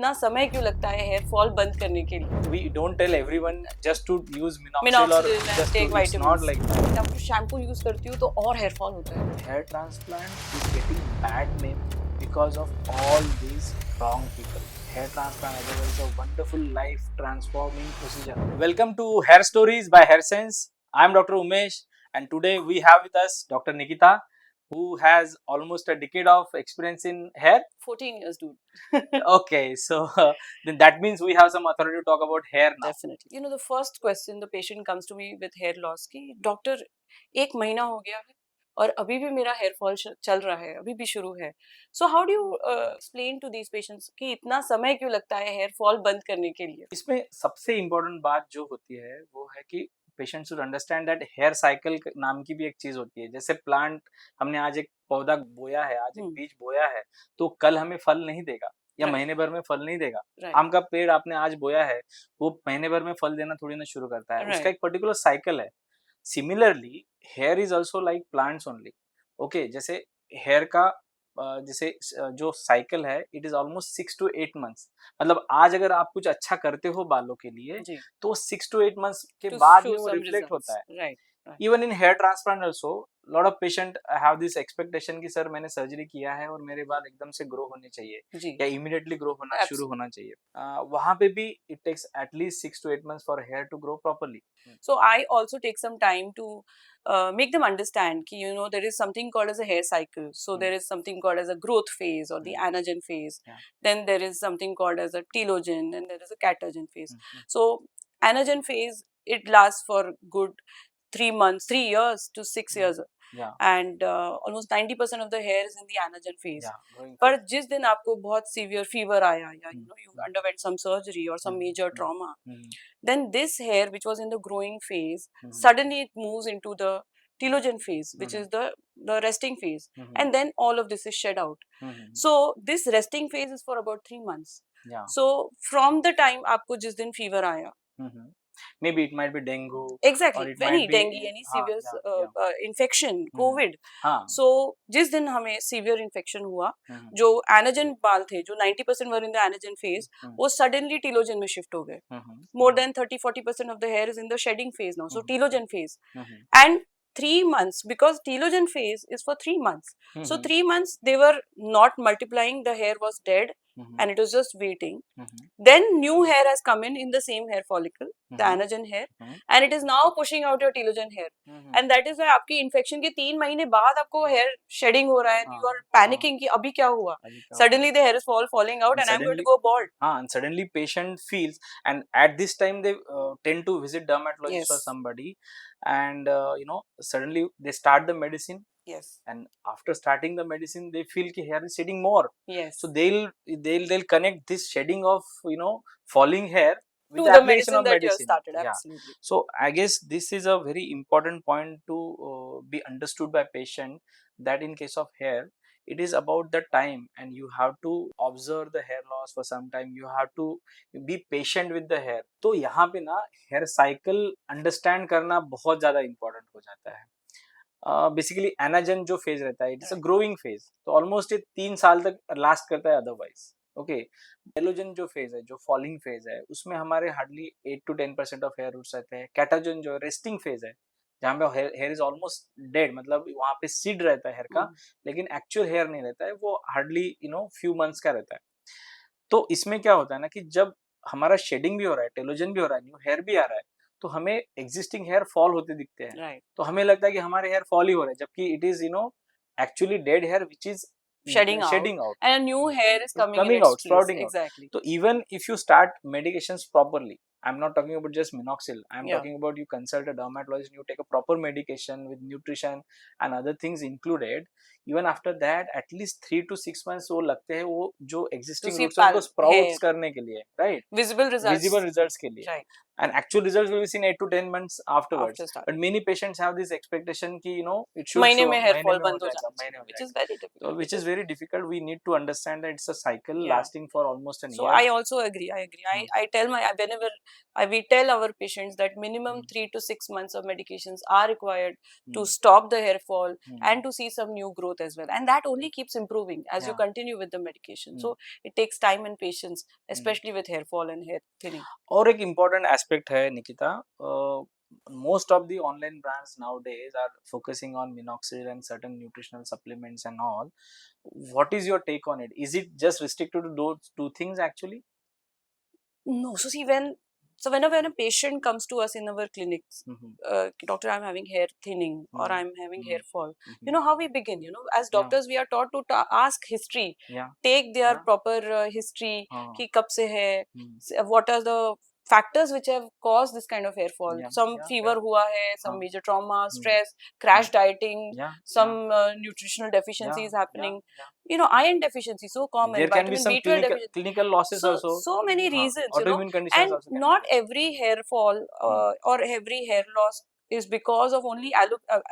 इतना समय क्यों लगता है हेयर फॉल बंद करने के लिए? We don't tell everyone just to use minoxidil or Minoxidil and just take to, it's not vitamins. like that. जब शैम्पू यूज करती हूँ तो और हेयर फॉल होता है. Hair transplant is getting bad name because of all these wrong people. Hair transplant otherwise a wonderful life transforming procedure. Welcome to Hair Stories by Hair Sense. I am Dr. Umesh and today we have with us Dr. Nikita who has almost a decade of experience in hair. 14 years, dude. Okay, so then that means we have some authority to talk about hair now. Definitely. You know, the first question the patient comes to me with hair loss कि doctor 1 महीना हो गया है और अभी भी मेरा hair fall चल रहा है, अभी भी शुरू है. So how do you explain to these patients कि इतना समय क्यों लगता है हेयर फॉल बंद करने के लिए? इसमें सबसे इम्पोर्टेंट बात जो होती है वो है कि patient should understand that hair cycle नाम की भी एक चीज होती है. जैसे प्लांट, हमने आज एक पौधा बोया है, आज एक बीज बोया है, तो कल हमें फल नहीं देगा या Right. महीने भर में फल नहीं देगा. Right. आम का पेड़ आपने आज बोया है, वो महीने भर में फल देना थोड़ी ना शुरू करता है. Right. उसका एक पर्टिकुलर साइकिल है. Similarly here is also like plants only. Okay, जैसे हेयर का जैसे जो साइकिल है it is almost 6 to 8 months. मतलब आज अगर आप कुछ अच्छा करते हो बालों के लिए जी. तो 6 to 8 months के To बाद show में वो some रिफ्लेक्ट results. होता है. Right. Right. Even in hair transplant also lot of patient have this expectation कि सर मैंने सर्जरी किया है और मेरे बाल एकदम से ग्रो होने चाहिए जी. या इमीडिएटली ग्रो होना Absolutely. शुरू होना चाहिए. वहां पे भी it takes at least 6 to 8 months for hair to grow properly. So I also take some time to make them understand कि you know there is something called as a hair cycle. So there is something called as a growth phase or the anagen phase. Yeah. Then there is something called as a telogen and there is a catagen phase. Mm-hmm. So anagen phase it lasts for good 3 months, 3 years to 6 years. Yeah. And almost 90% of the hair is in the anagen phase. Yeah, growing पर phase. जिस दिन आपको बहुत severe fever आया या you know you underwent some surgery or some major trauma, then this hair which was in the growing phase suddenly it moves into the telogen phase, which is the resting phase, and then all of this is shed out. So this resting phase is for about 3 months. Yeah. So from the time आपको जिस दिन fever आया, maybe it might be dengue. Exactly. Or it Any might be dengue, any severe infection, Hmm. COVID. हाँ. So जिस दिन हमें severe infection हुआ, जो anagen बाल थे, जो 90% were in the anagen phase, वो suddenly telogen में shift हो गए. More than 30-40% of the hair is in the shedding phase now. So telogen phase. And 3 months, because telogen phase is for 3 months. So 3 months they were not multiplying, the hair was dead and it was just waiting. Then new hair has come in the same hair follicle, the anagen hair, and it is now pushing out your telogen hair. And that is why आपकी infection के 3 महीने बाद आपको hair shedding हो रहा है, you are panicking कि अभी क्या हुआ? Suddenly the hair is falling out and I'm going to go bald. And suddenly patient feels, and at this time they tend to visit dermatologist or somebody, and suddenly they start the medicine. Yes. And after starting the medicine they feel कि hair is shedding more. Yes. So they'll connect this shedding of falling hair with to the the medicine of that medicine. you have started. Yeah. Absolutely. So I guess this is a very important point to be understood by patient, that in case of hair it is about the time and you have to observe the hair loss for some time. You have to be patient with the hair. तो यहाँ पे ना hair cycle understand करना बहुत ज़्यादा important हो जाता है. बेसिकली एनाजन जो फेज रहता है it is a growing phase, तो ऑलमोस्ट ये 3 साल तक लास्ट करता है अदरवाइज. ओके, टेलोजन जो फेज है, जो फॉलिंग फेज है, उसमें हमारे hardly 8 to 10% of hair roots रहते हैं. कैटाजन जो रेस्टिंग फेज है, जहाँ पे हेयर इज ऑलमोस्ट डेड, मतलब वहां पे सीड रहता है हेयर का, लेकिन एक्चुअल हेयर नहीं रहता है, वो हार्डली फ्यू मंथ्स का रहता है. तो इसमें क्या होता है ना कि जब हमारा शेडिंग भी हो रहा है, टेलोजन भी हो रहा है, न्यू हेयर भी आ रहा है, तो हमें एग्जिस्टिंग हेयर फॉल होते दिखते हैं. Right. तो हमें लगता है कि हमारे हेयर फॉल ही हो रहे हैं, जबकि it is actually dead hair which is shedding out. And a new hair is coming in its out, place. sprouting out. Exactly. So even if you start medications properly, I'm not talking about just minoxidil, I'm talking about you consult a dermatologist, you take a proper medication with nutrition and other things included. Even after that at least 3 to 6 months वो लगते हैं, वो जो existing roots हैं उनको sprouts करने के लिए, right? Visible results के लिए. Right. And actual results will be seen 8 to 10 months afterwards. But many patients have this expectation कि it should महीने में hair fall में बंद हो जाएगा, which is very difficult. So, which is very difficult. We need to understand that it's a cycle lasting for almost an year. So I also agree. I tell whenever we tell our patients that minimum 3 to 6 months of medications are required to stop the hair fall and to see some new growth growth as well, and that only keeps improving as you Yeah. continue with the medication. So it takes time and patience, especially with hair fall and hair thinning. और एक important aspect है Nikita, most of the online brands nowadays are focusing on minoxidil and certain nutritional supplements and all. What is your take on it? Is it just restricted to those two things actually? No, so see, whenever a patient comes to us in our clinics, doctor, I'm having hair thinning or I'm having hair fall. You know how we begin. You know, as Yeah. doctors, we are taught to ask history, Yeah. take their Yeah. proper history. हाँ. कि कब से है, what are the factors which have caused this kind of hair fall? Yeah. Some Yeah. fever Yeah. हुआ है, some हाँ. major trauma, stress, crash dieting, Yeah. some nutritional deficiencies Yeah. happening. Yeah. You know, iron deficiency, so common. There can be Vitamin some B12 deficiency. clinical losses So, also. so many reasons, you know, Autoimmune conditions and also can not be there. every hair fall or every hair loss is because of only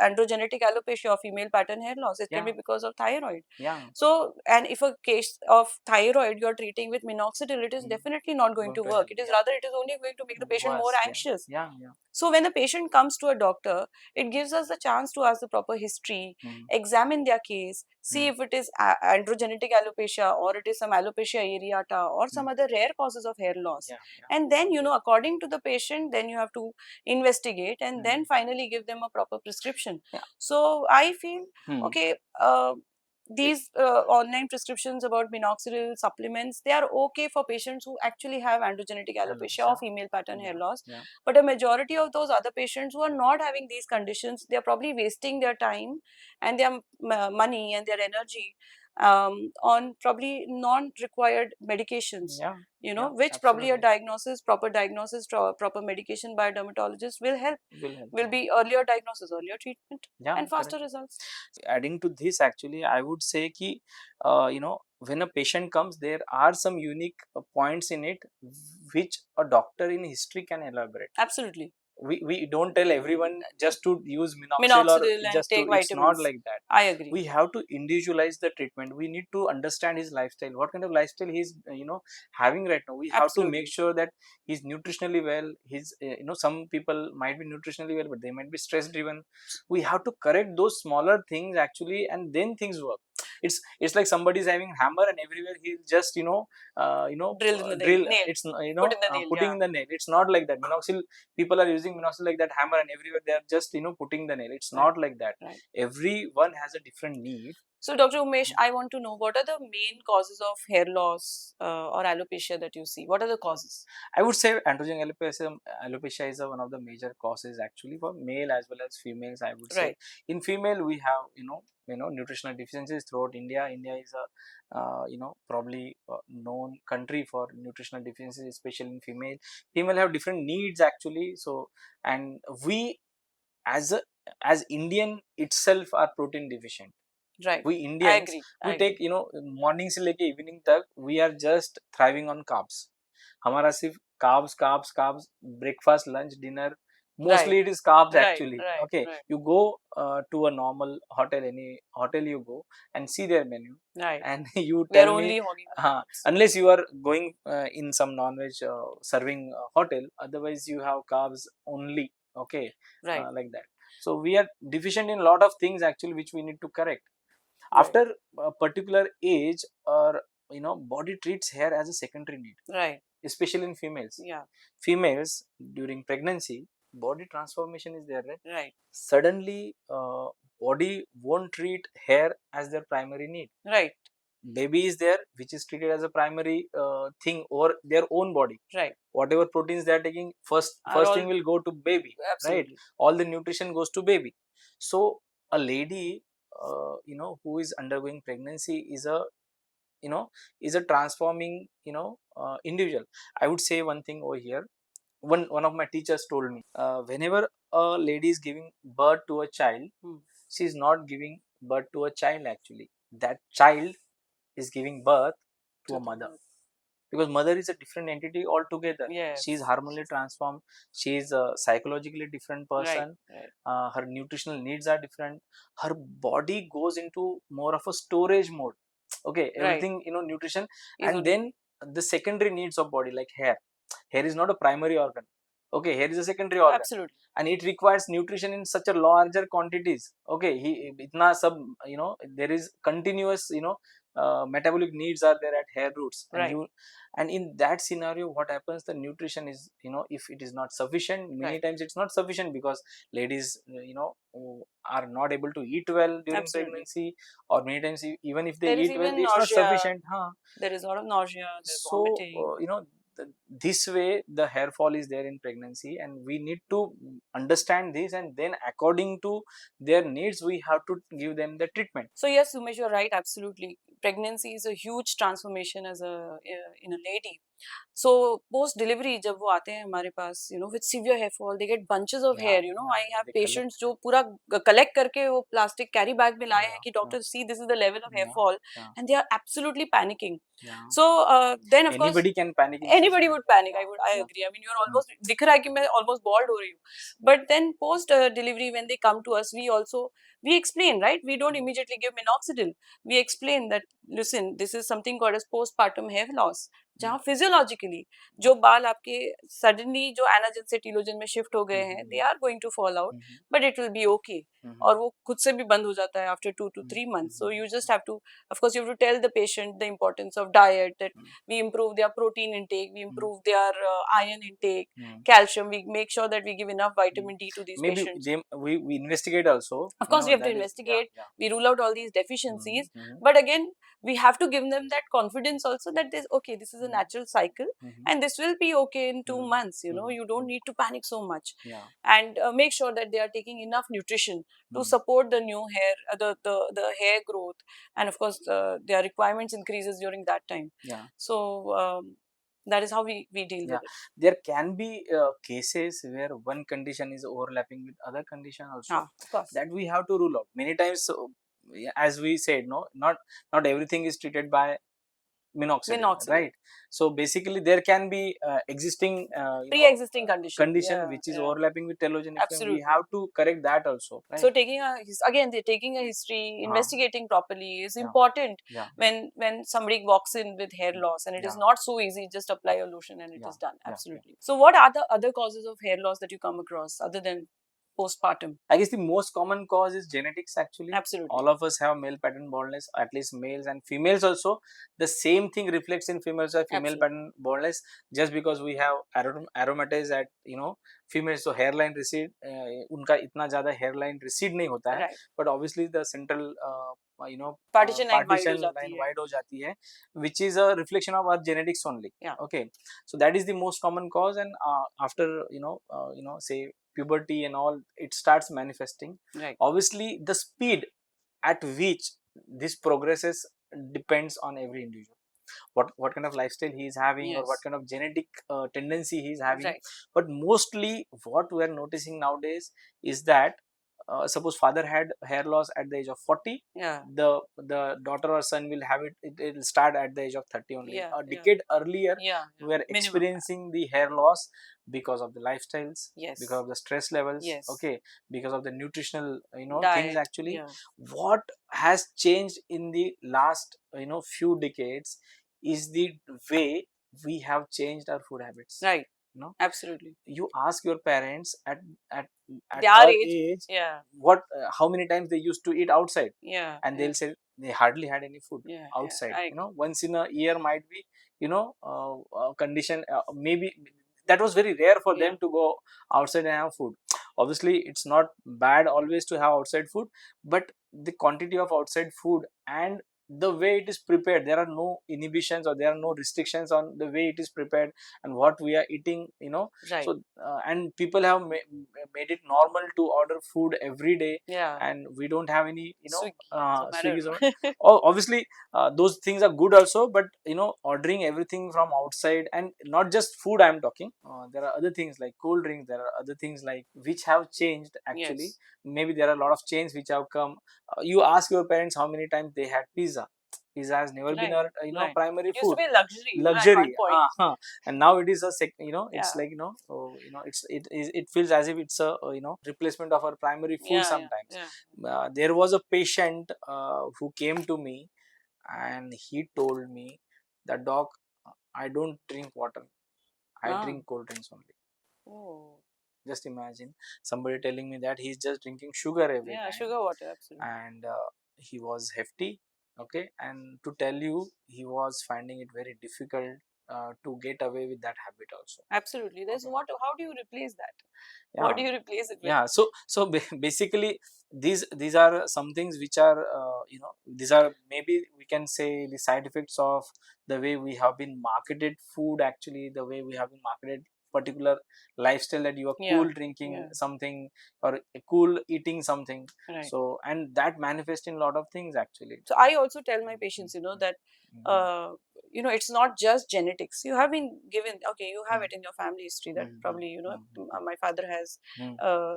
androgenetic alopecia or female pattern hair loss. It can be Yeah. because of thyroid. Yeah. So, and if a case of thyroid you are treating with minoxidil, it is definitely not going to Going to work. help, It is yeah. rather, it is only going to make the patient more Worse, yeah. anxious. Yeah. Yeah. So when the patient comes to a doctor, it gives us the chance to ask the proper history, examine their case, see if it is androgenetic alopecia or it is some alopecia areata or some other rare causes of hair loss. Yeah. Yeah. And then, you know, according to the patient, then you have to investigate and then finally give them a proper prescription. Yeah. So I feel, okay, these online prescriptions about minoxidil supplements, they are okay for patients who actually have androgenetic alopecia or female pattern hair loss. Yeah. But a majority of those other patients who are not having these conditions, they are probably wasting their time and their money and their energy on probably non-required medications. Yeah. You know, Yeah, which probably a absolutely. proper diagnosis, proper medication by a dermatologist will help. Will help. Will be earlier diagnosis, earlier treatment, Yeah, and faster correct. results. Adding to this, actually, I would say कि you know, when a patient comes, there are some unique points in it which a doctor in history can elaborate. Absolutely. We don't tell everyone just to use minoxidil Minoxidil or and just to. take It's not vitamins. like that. I agree. We have to individualize the treatment. We need to understand his lifestyle, what kind of lifestyle he's you know, having right now. We have to Absolutely. make sure that he's nutritionally well. He's you know, some people might be nutritionally well, but they might be stress driven. We have to correct those smaller things actually, and then things work. It's like somebody's having hammer and everywhere he'll just you know Drill in the drill. nail. It's you know Put in the nail, putting yeah. in the nail. It's not like that. Minoxidil, people are using minoxidil like that hammer and everywhere they are just you know putting the nail. It's not like that. Right. Everyone has a different need. So, Dr. Umesh, I want to know, what are the main causes of hair loss or alopecia that you see? What are the causes? I would say androgen alopecia is one of the major causes actually for male as well as females. I would say Right. in female we have you know nutritional deficiencies throughout India. India is a you know probably known country for nutritional deficiencies, especially in female. Female have different needs actually. So and we as Indian itself are protein deficient. Right. We I Indians, agree. we take you know morning से लेके evening तक we are just thriving on carbs. हमारा सिर्फ carbs, breakfast, lunch, dinner, mostly it is carbs actually. Okay, you go to a normal hotel, any hotel you go and see their menu, and you tell me unless you are going in some non-veg serving hotel, otherwise you have carbs only. Okay, like that. So we are deficient in a lot of things actually which we need to correct. After a particular age, or you know, body treats hair as a secondary need. Right. Especially in females. Yeah. Females during pregnancy, body transformation is there, right? Right. Suddenly, body won't treat hair as their primary need. Right. Baby is there, which is treated as a primary thing over their own body. Right. Whatever proteins they are taking, first thing will go to baby. Absolutely. Right. All the nutrition goes to baby. So a lady, you know, who is undergoing pregnancy is a transforming individual. I would say one thing over here. One of my teachers told me, whenever a lady is giving birth to a child, she is not giving birth to a child actually. That child is giving birth to a mother, because mother is a different entity altogether. Yes. She is hormonally transformed. She is a psychologically different person. Right. Her nutritional needs are different. Her body goes into more of a storage mode. Okay, everything nutrition, and then the secondary needs of body like hair. Hair is not a primary organ. Okay, hair is a secondary organ. Absolutely. And it requires nutrition in such a larger quantities. Okay, itna sab, there is continuous, metabolic needs are there at hair roots, and Right. and in that scenario, what happens, the nutrition is, if it is not sufficient, many Right. times it's not sufficient because ladies, who are not able to eat well during Absolutely. pregnancy, or many times even if they There is eat well, even it's not nausea. sufficient. There is a lot of nausea. There's So vomiting. this way the hair fall is there in pregnancy, and we need to understand this, and then according to their needs we have to give them the treatment. So yes, Sumesh, you're right. Absolutely, pregnancy is a huge transformation as a in a lady. So post delivery जब वो आते हैं हमारे पास, with severe hair fall, they get bunches of hair. I have they patients जो पूरा collect करके वो plastic carry bag में लाए हैं कि doctor, see, this is the level of hair fall, and they are absolutely panicking. So then of course anybody can panic. anybody would panic. I agree. I mean, you're almost दिख रहा है कि मैं almost bald हो रही हूँ. But then post delivery, when they come to us, we explain, right? We don't immediately give minoxidil. We explain that, listen, this is something called as postpartum hair loss. जहाँ physiologically जो बाल आपके suddenly जो anagen से telogen में shift हो गए हैं, they are going to fall out, but it will be okay, और वो खुद से भी बंद हो जाता है after 2 to 3 months. So you just have to, of course, you have to tell the patient the importance of diet, that we improve their protein intake, we improve their iron intake, calcium, we make sure that we give enough vitamin D to these maybe patients. we investigate also. Of course, we have to investigate. We rule out all these deficiencies, but again, we have to give them that confidence also that this is a natural cycle, and this will be okay in 2 months. You don't need to panic so much, and make sure that they are taking enough nutrition to support the new hair, the hair growth, and of course, their requirements increases during that time. So that is how we deal with it. There can be cases where one condition is overlapping with other condition also. Of course. That we have to rule out. Many times, as we said, no, not everything is treated by minoxidil, right? So basically there can be existing pre-existing condition which is overlapping with telogen. Absolutely. We have to correct that also, right? So taking a history, investigating properly is important when somebody walks in with hair loss, and it is not so easy, just apply a lotion and it is done. Absolutely. So what are the other causes of hair loss that you come across other than postpartum? I guess the most common cause is genetics, actually. Absolutely. All of us have male pattern baldness, at least males, and females also. The same thing reflects in females or female pattern baldness. Just because we have aromatase at females, so hairline recede, उनका इतना ज़्यादा hairline recede नहीं होता है, but obviously the central partition line wide हो जाती है, which is a reflection of our genetics only. Okay, so that is the most common cause, and after say puberty and all, it starts manifesting. Obviously the speed at which this progresses depends on every individual, what kind of lifestyle he is having, or what kind of genetic tendency he is having. But mostly what we are noticing nowadays is that suppose father had hair loss at the age of 40, the daughter or son will have it will start at the age of 30 only. A decade earlier, we are experiencing the hair loss because of the lifestyles, because of the stress levels, okay, because of the nutritional things. Actually, what has changed in the last few decades is the way we have changed our food habits. Right. No, absolutely. You ask your parents at their our age, what how many times they used to eat outside, and they'll say they hardly had any food outside. Once in a year might be condition, maybe that was very rare for them to go outside and have food. Obviously it's not bad always to have outside food, but the quantity of outside food and the way it is prepared, there are no inhibitions or there are no restrictions on the way it is prepared and what we are eating, so and people have made it normal to order food every day, and we don't have any Swiggy. Obviously those things are good also, but ordering everything from outside, and not just food I am talking, there are other things like cold drinks, there are other things like which have changed actually. Maybe there are a lot of chains which have come. You ask your parents how many times they had pizza. Pizza has never been our primary it food. Used to be luxury. And now it is a it's like it feels as if it's a replacement of our primary food sometimes. There was a patient who came to me and he told me that, doc, I don't drink water, I drink cold drinks only. Oh. Just imagine somebody telling me that he's just drinking sugar every Yeah, time, sugar water, absolutely. and he was hefty. Okay, and to tell you, he was finding it very difficult to get away with that habit also. Absolutely. There's Okay. what? How do you replace that? Yeah, What do you replace it with? yeah. So basically, these are some things which are these are, maybe we can say, the side effects of the way we have been marketed food. Actually, the way we have been marketed particular lifestyle, that you are Yeah, cool drinking yeah. something or cool eating something. Right. So, and that manifests in a lot of things actually. So I also tell my patients, that Mhm. it's not just genetics. You have been given, okay, you have Mhm. it in your family history that Mhm. probably, Mhm. my father has Mhm. uh,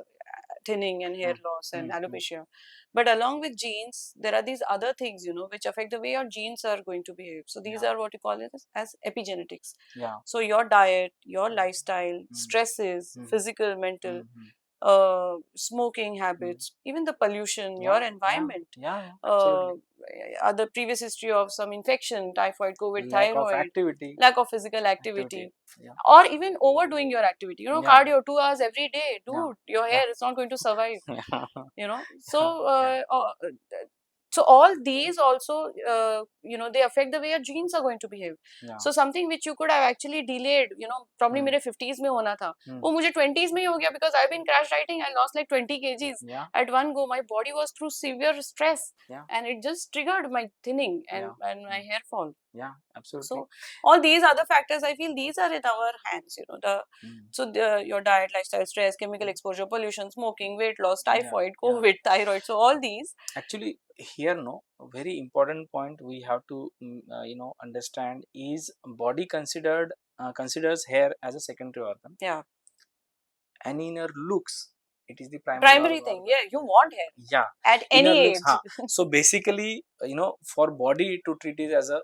thinning and hair Mhm. loss and Mhm. alopecia. But along with genes, there are these other things, which affect the way your genes are going to behave. So these Yeah. are what you call it as epigenetics. Yeah. So your diet, your lifestyle, Mhm. stresses, Mhm. physical, mental, Mhm. smoking habits, even the pollution, Yeah. your Yeah. environment, Yeah. uh, Absolutely. other previous history of some infection, typhoid, COVID, Lack of thyroid, activity. lack of physical activity, Yeah. or even overdoing your activity. Yeah. Cardio 2 hours every day, Yeah. dude, your Yeah. hair is not going to survive. Yeah. So Yeah. so all these also they affect the way your genes are going to behave. Yeah. So something which you could have actually delayed, probably Hmm. मेरे 50s में होना था, Hmm. वो मुझे 20s में ही हो गया, because I've been crash dieting. I lost like 20 kgs Yeah. at one go. My body was through severe stress, Yeah. and it just triggered my thinning and Yeah. my hair fall. Yeah. Absolutely. So all these other factors, I feel these are in our hands. Hmm. Your diet, lifestyle, stress, chemical exposure, pollution, smoking, weight loss, Yeah. typhoid, Yeah. COVID, thyroid. So all these. Actually, here, no, a very important point we have to understand is body considers hair as a secondary organ, Yeah. and inner looks, it is the primary Primary thing. organ. Yeah, you want hair Yeah, at inner any looks. age. So basically, for body to treat it as a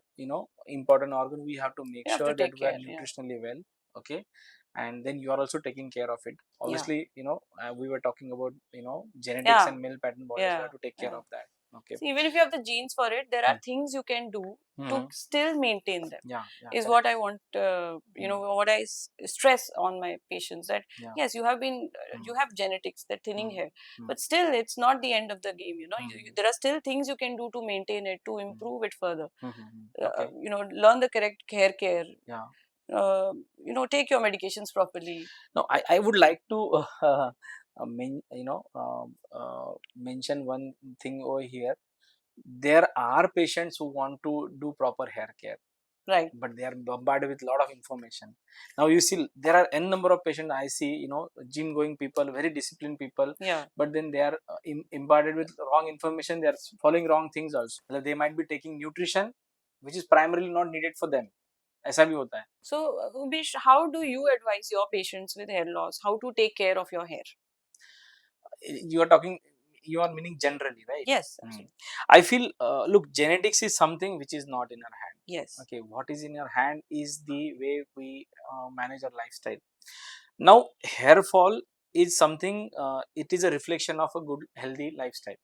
important organ, we have to make You have to sure that take we are care. Yeah. nutritionally well. Okay, and then you are also taking care of it. Yeah. Obviously, we were talking about genetics Yeah. and male pattern bodies. We Yeah. have to take care Yeah. of that. Okay. So even if you have the genes for it, there are things you can do to Hmm. still maintain them. Yeah. Yeah. Is Correct. what I want, what I stress on my patients, that Yeah. yes, you have genetics, that thinning Hmm. hair, Hmm. but still it's not the end of the game. Hmm. There are still things you can do to maintain it, to improve it further. Okay. Learn the correct hair care. Yeah. Take your medications properly. No, I would like to mention one thing over here. There are patients who want to do proper hair care, Right. but they are bombarded with a lot of information. Now you see, there are n number of patients I see, gym going people, very disciplined people, Yeah. but then they are bombarded with wrong information. They are following wrong things also. Like they might be taking nutrition which is primarily not needed for them. ऐसा भी होता है. So, Umesh, how do you advise your patients with hair loss how to take care of your hair? You are meaning generally, right? Yes, absolutely. I feel, look, genetics is something which is not in our hand. Yes. Okay, what is in your hand is the way we manage our lifestyle. Now, hair fall is something, it is a reflection of a good, healthy lifestyle.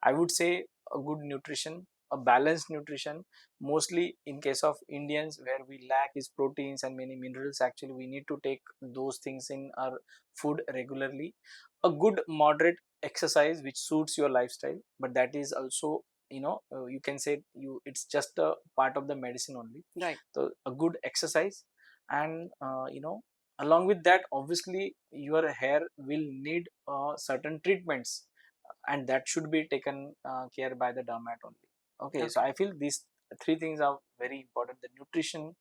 I would say a good nutrition, a balanced nutrition. Mostly in case of Indians, where we lack is proteins and many minerals. Actually, we need to take those things in our food regularly. A good moderate exercise which suits your lifestyle, but that is also, you can say, it's just a part of the medicine only. Right. So a good exercise, and along with that, obviously your hair will need certain treatments, and that should be taken care by the dermat only. Okay, so Okay. I feel these three things are very important: the nutrition,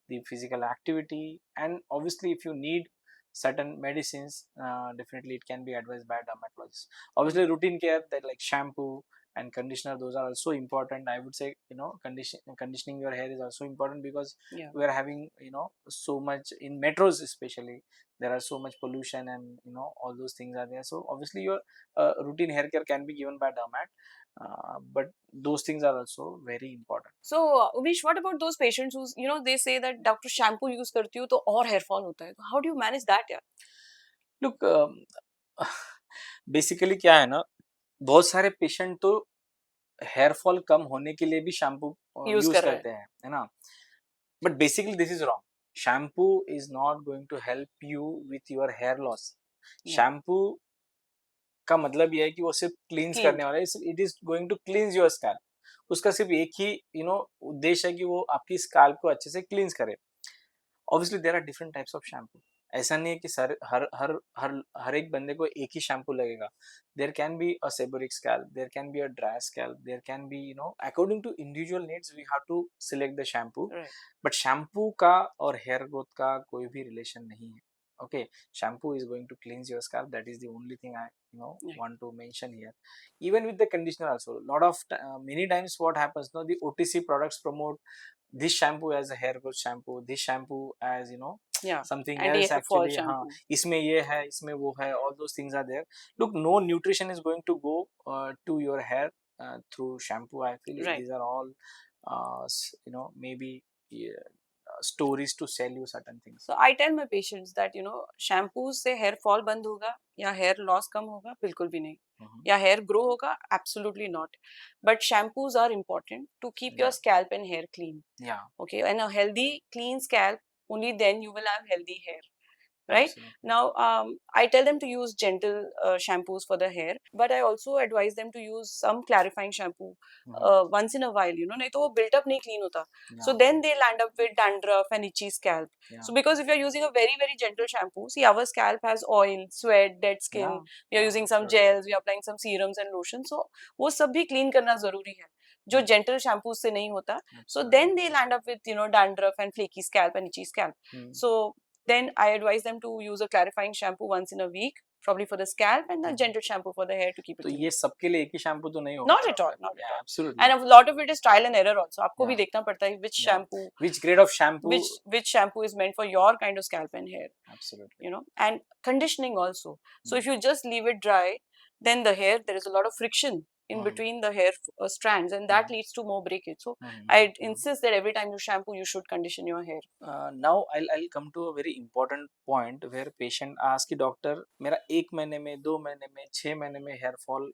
the physical activity, and obviously if you need certain medicines, definitely it can be advised by a dermatologist. Obviously routine care, that like shampoo and conditioner, those are also important. I would say, conditioning your hair is also important, because Yeah. we are having, so much in metros especially, there are so much pollution, and all those things are there. So obviously your routine hair care can be given by dermat, but those things are also very important. So, Umesh, what about those patients who, they say that doctor shampoo use करती हूँ तो और hair fall होता है. How do you manage that, yeah? Look, basically क्या है ना, बहुत सारे पेशेंट तो हेयर फॉल कम होने के लिए भी शैम्पू Use यूज कर रहे हैं. करते हैं, है ना, but basically this is wrong. shampoo is not going to help you with your hair loss. Yeah. shampoo का मतलब ये है कि वो सिर्फ क्लींस Clean. करने वाला है, it is going to cleanse your scalp. उसका सिर्फ एक ही उद्देश्य है कि वो आपकी स्कैल्प को अच्छे से क्लींस करे। Obviously there are different types of shampoo. ऐसा नहीं है कि हर एक बंदे को एक ही शैम्पू लगेगा। There can be a seborrhoeic scalp, there can be a dry scalp, there can be according to individual needs we have to select the shampoo. Right. But shampoo का और हेयर ग्रोथ का कोई भी relation नहीं है। Okay, shampoo is going to cleanse your scalp. That is the only thing I Right. want to mention here. Even with the conditioner also, lot of many times what happens, the OTC products promote this shampoo as a hair growth shampoo, this shampoo as Yeah. something else Anti-hair fall actually। हाँ, shampoo. इसमें ये है, इसमें वो है, all those things are there। Look, no nutrition is going to go to your hair through shampoo, I feel। Right. These are all maybe stories to sell you certain things। So I tell my patients that shampoos से hair fall बंद होगा या hair loss कम होगा, बिल्कुल भी नहीं। या hair grow होगा, absolutely not। But shampoos are important to keep your Yeah. scalp and hair clean। Yeah, Okay, and a healthy, clean scalp, only then you will have healthy hair, right? absolutely। Now, I tell them to use gentle shampoos for the hair, but I also advise them to use some clarifying shampoo once in a while, नहीं तो वो built up नहीं clean होता। So Yeah, then they'll end up with dandruff and itchy scalp। yeah, So because if you're using a very, very gentle shampoo, see our scalp has oil, sweat, dead skin, yeah, we are yeah, using some absolutely। gels, we are applying some serums and lotions, so वो सब भी clean करना जरूरी है, जो gentle shampoos से नहीं होता। So Absolutely। then they'll end up with dandruff and flaky scalp and itchy scalp। So then I advise them to use a clarifying shampoo once in a week, probably for the scalp, and a gentle shampoo for the hair to keep it तो clean। ये सबके लिए एक ही shampoo तो नहीं होगा। Not at all, not at Yeah, all। absolutely। And a lot of it is trial and error also। आपको भी Yeah, देखना पड़ता है which yeah। shampoo, Which grade of shampoo? which shampoo is meant for your kind of scalp and hair, Absolutely। and conditioning also। So if you just leave it dry, then the hair, there is a lot of friction in between the hair strands, and that leads to more breakage। So I insist that every time you shampoo, you should condition your hair। Now I'll come to a very important point where patient asks कि doctor मेरा 1 महीने में, 2 महीने में, 6 महीने में hair fall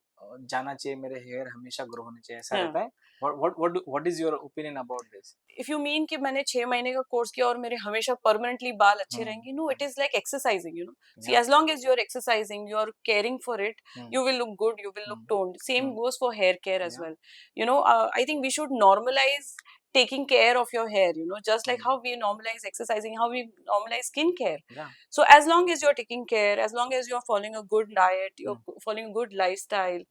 जाना चाहिए, मेरे हेयर हमेशा ग्रो होने चाहिए, ऐसा रहता है। What is your opinion about this? If you mean कि मैंने 6 महीने का कोर्स किया और मेरे हमेशा परमानेंटली बाल अच्छे रहेंगे, no, it is like exercising। See, as long as you are exercising, you are caring for it, you will look good, you will look toned। Same goes for hair care as well। I think we should normalize taking care of your hair, just like how we normalize exercising, how we normalize skin care। Yeah, So as long as you're taking care, as long as you're following a good diet, you're following a good lifestyle,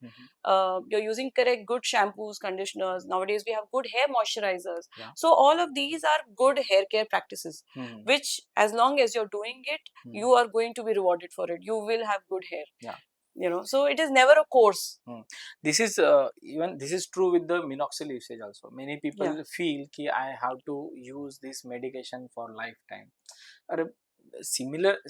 you're using correct good shampoos, conditioners, nowadays we have good hair moisturizers। Yeah. So all of these are good hair care practices, which as long as you're doing it, you are going to be rewarded for it, you will have good hair। yeah। So it is never a course। This is even this is true with the minoxidil usage also। Many people feel कि I have to use this medication for lifetime। अरे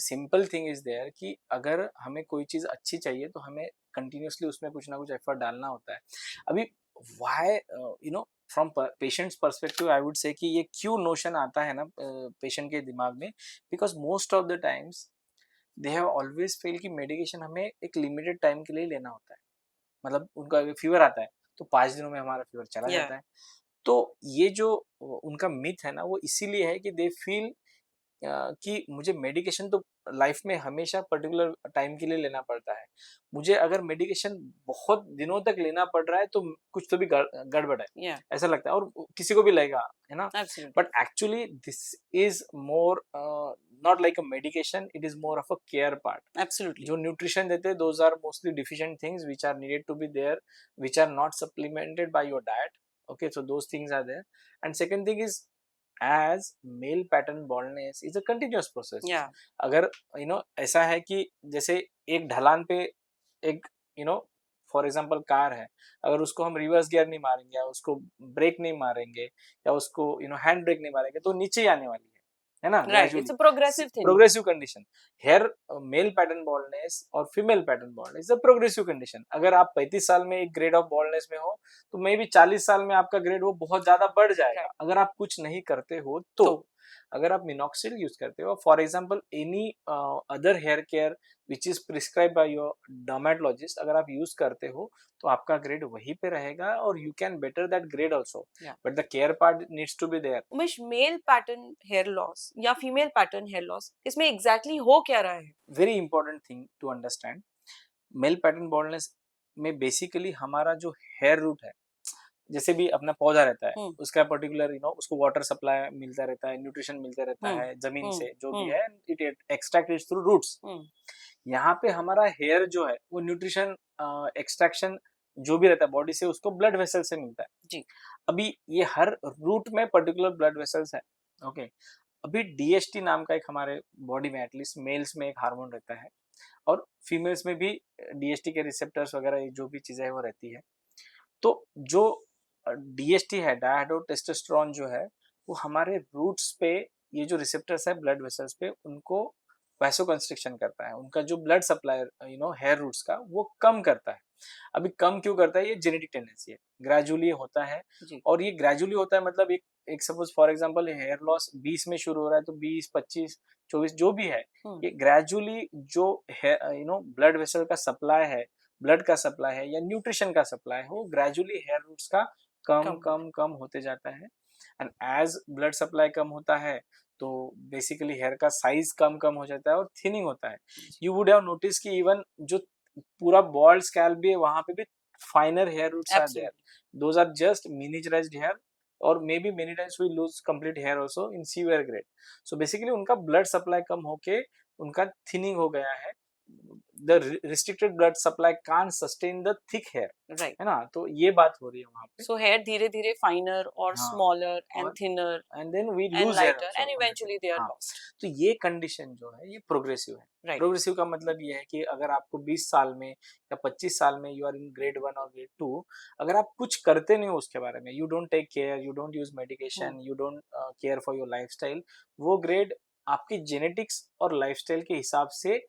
simple thing is there कि अगर हमें कोई चीज अच्छी चाहिए तो हमें continuously उसमें कुछ ना कुछ एफर्ट डालना होता है। अभी why from patient's perspective I would say कि ये क्यों notion आता है ना patient के दिमाग में, because most of the times they have always feel कि मेडिकेशन हमें एक लिमिटेड टाइम के लिए लेना होता है। मतलब उनका फीवर आता है तो 5 दिनों में हमारा फीवर चला जाता है। तो ये जो उनका मिथ है ना, वो इसीलिए है कि दे फील कि मुझे मेडिकेशन तो लाइफ में हमेशा पर्टिकुलर टाइम के लिए लेना पड़ता है। मुझे अगर मेडिकेशन बहुत दिनों तक लेना पड़ रहा है तो कुछ तो भी गड़बड़ है, ऐसा लगता है, और किसी को भी लगेगा, है ना। But actually this is more not like a medication, it is more of a care part। Absolutely। जो न्यूट्रिशन देते हैं those are mostly deficient things which are needed to be there, which are not supplemented by your diet। Okay, so those things are there। And second thing is, as male pattern baldness is a continuous process। अगर ऐसा है कि जैसे एक ढलान पे एक for example car है, अगर उसको हम रिवर्स गियर नहीं मारेंगे या उसको ब्रेक नहीं मारेंगे या उसको हैंड ब्रेक नहीं मारेंगे तो नीचे आने वाली है ना। Right, it's a progressive thing। Progressive condition. Hair male pattern baldness और female pattern baldness is a progressive condition. अगर आप 35 साल में एक ग्रेड ऑफ बॉल्डनेस में हो तो मे बी 40 साल में आपका ग्रेड वो बहुत ज्यादा बढ़ जाएगा, अगर आप कुछ नहीं करते हो तो। अगर आप मिनॉक्सिल यूज करते हो, for example any other hair care which is prescribe by your dermatologist, अगर आप यूज करते हो तो आपका ग्रेड वहीं पे रहेगा और you can better that grade also, but the care part needs to be there. Umesh, male pattern hair loss या फीमेल पैटर्न हेयर लॉस, इसमें एग्जैक्टली हो क्या रहा है? Very important thing to understand, male pattern baldness में basically हमारा जो hair root है, जैसे भी अपना पौधा रहता है उसका पर्टिकुलर उसको वाटर सप्लाई मिलता रहता है, न्यूट्रिशन मिलता रहता है जमीन से, जो भी है it extract it through roots. यहाँ पे हमारा हेयर जो है वो न्यूट्रिशन एक्सट्रैक्शन जो भी रहता है बॉडी से, उसको ब्लड वेसल से मिलता है जी। अभी ये हर रूट में पर्टिकुलर ब्लड वेसल्स है। ओके, अभी डीएसटी नाम का एक हमारे बॉडी में एटलीस्ट मेल्स में एक हार्मोन रहता है और फीमेल्स में भी डीएसटी के रिसेप्टर्स वगैरह जो भी चीजें वो रहती है। तो जो डीएसटी है, डायहाइड्रोटेस्टोस्टेरोन जो है, वो हमारे रूट्स पे ये जो रिसेप्टर्स है ब्लड वेसल्स पे, उनको वैसोकंस्ट्रिक्शन करता है, उनका जो ब्लड सप्लाई हेयर रूट्स का वो कम करता है। अभी कम क्यों करता है? ये जेनेटिक टेंडेंसी है, ग्रेजुअली होता है। और ये ग्रेजुअली होता है मतलब एक suppose for example hair loss 20 में शुरू हो रहा है तो 20, 25, 24 जो भी है, ये ग्रेजुअली जो है ब्लड वेसल का सप्लाई है, ब्लड का सप्लाई है या न्यूट्रिशन का सप्लाई है, वो ग्रेजुअली हेयर रूट्स का कम कम कम होते जाता है। एंड एज ब्लड सप्लाई कम होता है तो बेसिकली हेयर का साइज कम कम हो जाता है और थिनिंग होता है। यू वुड हैव नोटिस कि इवन जो पूरा बॉल्ड स्कैल्प भी है वहां पे भी finer hair roots are there, those are just miniaturized hair, और maybe many times we lose complete hair also in severe grade. So basically उनका ब्लड सप्लाई कम होके उनका थिनिंग हो गया है, the restricted blood supply can't sustain the thick hair, right, है ना? तो ये बात हो रही है वहाँ पे। So hair धीरे धीरे फाइनर और smaller and thinner and then we end lose hair lighter also and eventually they are हाँ, लॉस्ट। तो ये कंडीशन जो है ये प्रोग्रेसिव है। Right. प्रोग्रेसिव का मतलब ये है कि अगर आपको 20 साल में या 25 साल में यू आर इन ग्रेड 1 और ग्रेड 2, अगर आप कुछ करते नहीं हो उसके बारे में, you don't take care, you don't use medication, you don't care for your lifestyle, वो ग्रेड आपकी जेनेटिक्स और लाइफस्टाइल के हिसाब से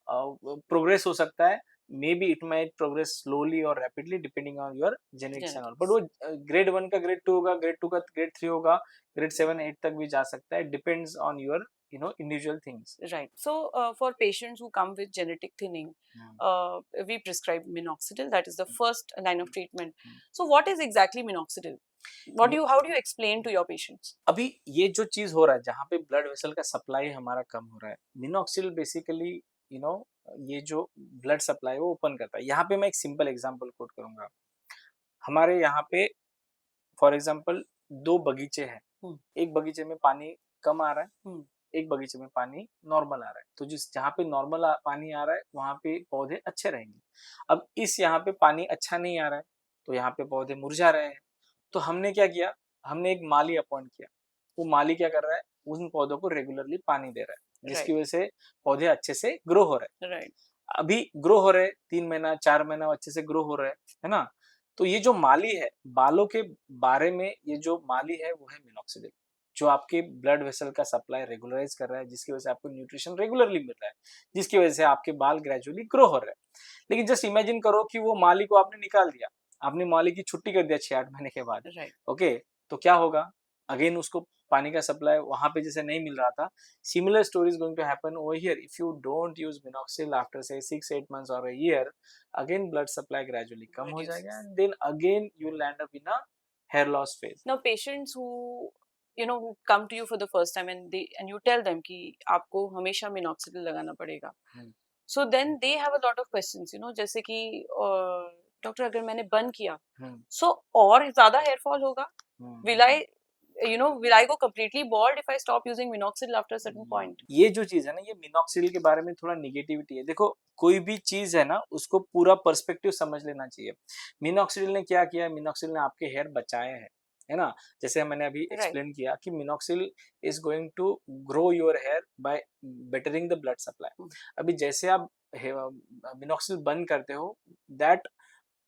प्रोग्रेस हो सकता है। Maybe it might progress slowly और rapidly depending on your genetics and all, but वो ग्रेड 1 का ग्रेड 2 होगा, ग्रेड 2 का ग्रेड 3 होगा, ग्रेड 7 8 तक भी जा सकता है, depends on your individual things. Right. So for patients who come with genetic thinning, we prescribe minoxidil. That is the first line of treatment. So what is exactly minoxidil? How do you explain to your patients? अभी ये जो चीज हो रहा है जहाँ पे blood vessel का सप्लाई हमारा कम हो रहा है, मिनॉक्सिल बेसिकली ये जो ब्लड सप्लाई वो ओपन करता है। यहाँ पे मैं एक सिंपल एग्जांपल कोट करूंगा। हमारे यहाँ पे फॉर एग्जांपल 2 बगीचे हैं, एक बगीचे में पानी कम आ रहा है, एक बगीचे में पानी नॉर्मल आ रहा है, तो जहाँ पे नॉर्मल पानी आ रहा है वहां पे पौधे अच्छे रहेंगे। अब इस यहाँ पे पानी अच्छा नहीं आ रहा है तो यहाँ पे पौधे मुरझा रहे हैं। तो हमने क्या किया, हमने एक माली अपॉइंट किया। वो माली क्या कर रहा है, उन पौधों को रेगुलरली पानी दे रहा है, जिसकी वजह से पौधे अच्छे से ग्रो हो रहे हैं। अभी ग्रो हो रहे 3 महीना 4 महीना अच्छे से ग्रो हो रहे है ना। तो ये जो माली है, बालों के बारे में ये जो माली है वो है मिनॉक्सिडिल, जो आपके ब्लड वेसल का सप्लाई रेगुलराइज कर रहा है, जिसकी वजह से आपको न्यूट्रिशन रेगुलरली मिल रहा है, जिसकी वजह से आपके बाल ग्रेजुअली ग्रो हो रहे हैं। लेकिन जस्ट इमेजिन करो कि वो माली को आपने निकाल दिया, आपने माली की छुट्टी कर दिया 6-8 महीने के बाद, ओके, तो क्या होगा? अगेन उसको पानी का सप्लाई वहां पे जैसे नहीं मिल रहा था। Similar story is going to happen over here if you don't use minoxil after say 6-8 months और a year. Again blood supply gradually कम हो जाएगा and then again you will land up in a hair loss phase. Now patients who who come to you for the first time and you tell them कि आपको हमेशा minoxidil लगाना पड़ेगा, so then they have a lot of questions, जैसे कि doctor अगर मैंने बंद किया so और ज्यादा हेयर फॉल होगा, will I go completely bald if I stop using minoxidil after a certain point? ये जो चीज है ना, ये मिनॉक्सिल के बारे में थोड़ा निगेटिविटी है। देखो कोई भी चीज है ना उसको पूरा पर्सपेक्टिव समझ लेना चाहिए। मिनॉक्सिल ने क्या किया, मिनॉक्सिल ने आपके हेयर बचाए हैं, है ना। जैसे मैंने अभी एक्सप्लेन किया कि minoxil is going to grow your hair by bettering the blood supply. अभी जैसे आप मिनॉक्सिल बंद करते हो, that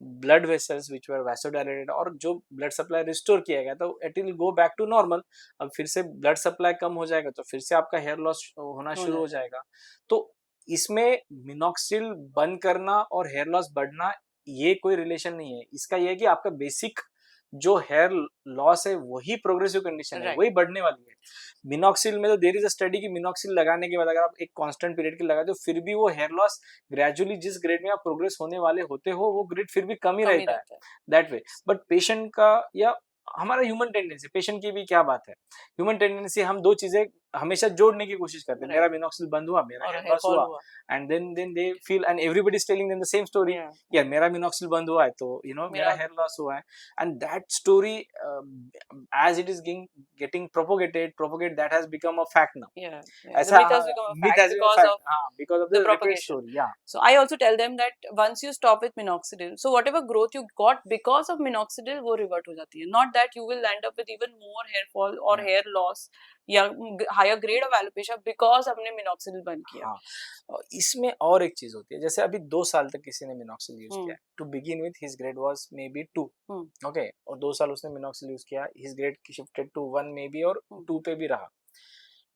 blood vessels which were vasodilated और जो ब्लड सप्लाई रिस्टोर किया गया तो it will go back to normal. अब फिर से ब्लड सप्लाई कम हो जाएगा तो फिर से आपका हेयर लॉस होना शुरू हो जाएगा। तो इसमें मिनॉक्सिल बंद करना और हेयर लॉस बढ़ना ये कोई रिलेशन नहीं है। इसका ये है कि आपका बेसिक जो हेयर लॉस है वही प्रोग्रेसिव कंडीशन है, Right. वही बढ़ने वाली है. मिनॉक्सिल में तो देयर इज अ स्टडी कि मिनॉक्सिल लगाने के बाद अगर आप एक कांस्टेंट पीरियड के लगाते हो फिर भी वो हेयर लॉस ग्रेजुअली जिस ग्रेड में आप प्रोग्रेस होने वाले होते हो वो ग्रेड फिर भी कम ही रहता है दैट वे. बट पेशेंट का या हमारा ह्यूमन टेंडेंसी, पेशेंट की भी क्या बात है, ह्यूमन टेंडेंसी हम दो चीजें हमेशा जोड़ने की कोशिश करते हैं. Right. मेरा मिनॉक्सिल बंद हुआ, मेरा और हेयर hair लॉस fall हुआ, हुआ. And then they feel and everybody is telling them the same story. Yeah. यार मेरा मिनॉक्सिल बंद हुआ है तो यू नो मेरा मेरा हेयर लॉस हुआ है. And that story as it is getting propagate that has become a fact now. yeah, yeah. The ऐसा myth has become a myth fact has become a because fact, of हाँ, because of the the repeat propagation. story. Yeah. So I also tell them that once you stop with minoxidil, so whatever growth you got because of minoxidil वो revert हो जाती है. Not that you will end up with even more hair fall or Yeah. hair loss या higher grade of alopecia because हमने minoxidil बंद किया. हाँ. और इसमें और एक चीज होती है, जैसे अभी 2 साल तक किसी ने मिनॉक्सिल यूज किया, to begin with his grade was maybe 2, okay, और 2 साल उसने मिनॉक्सिल यूज किया, his grade shifted to 1 maybe और 2 पे भी रहा.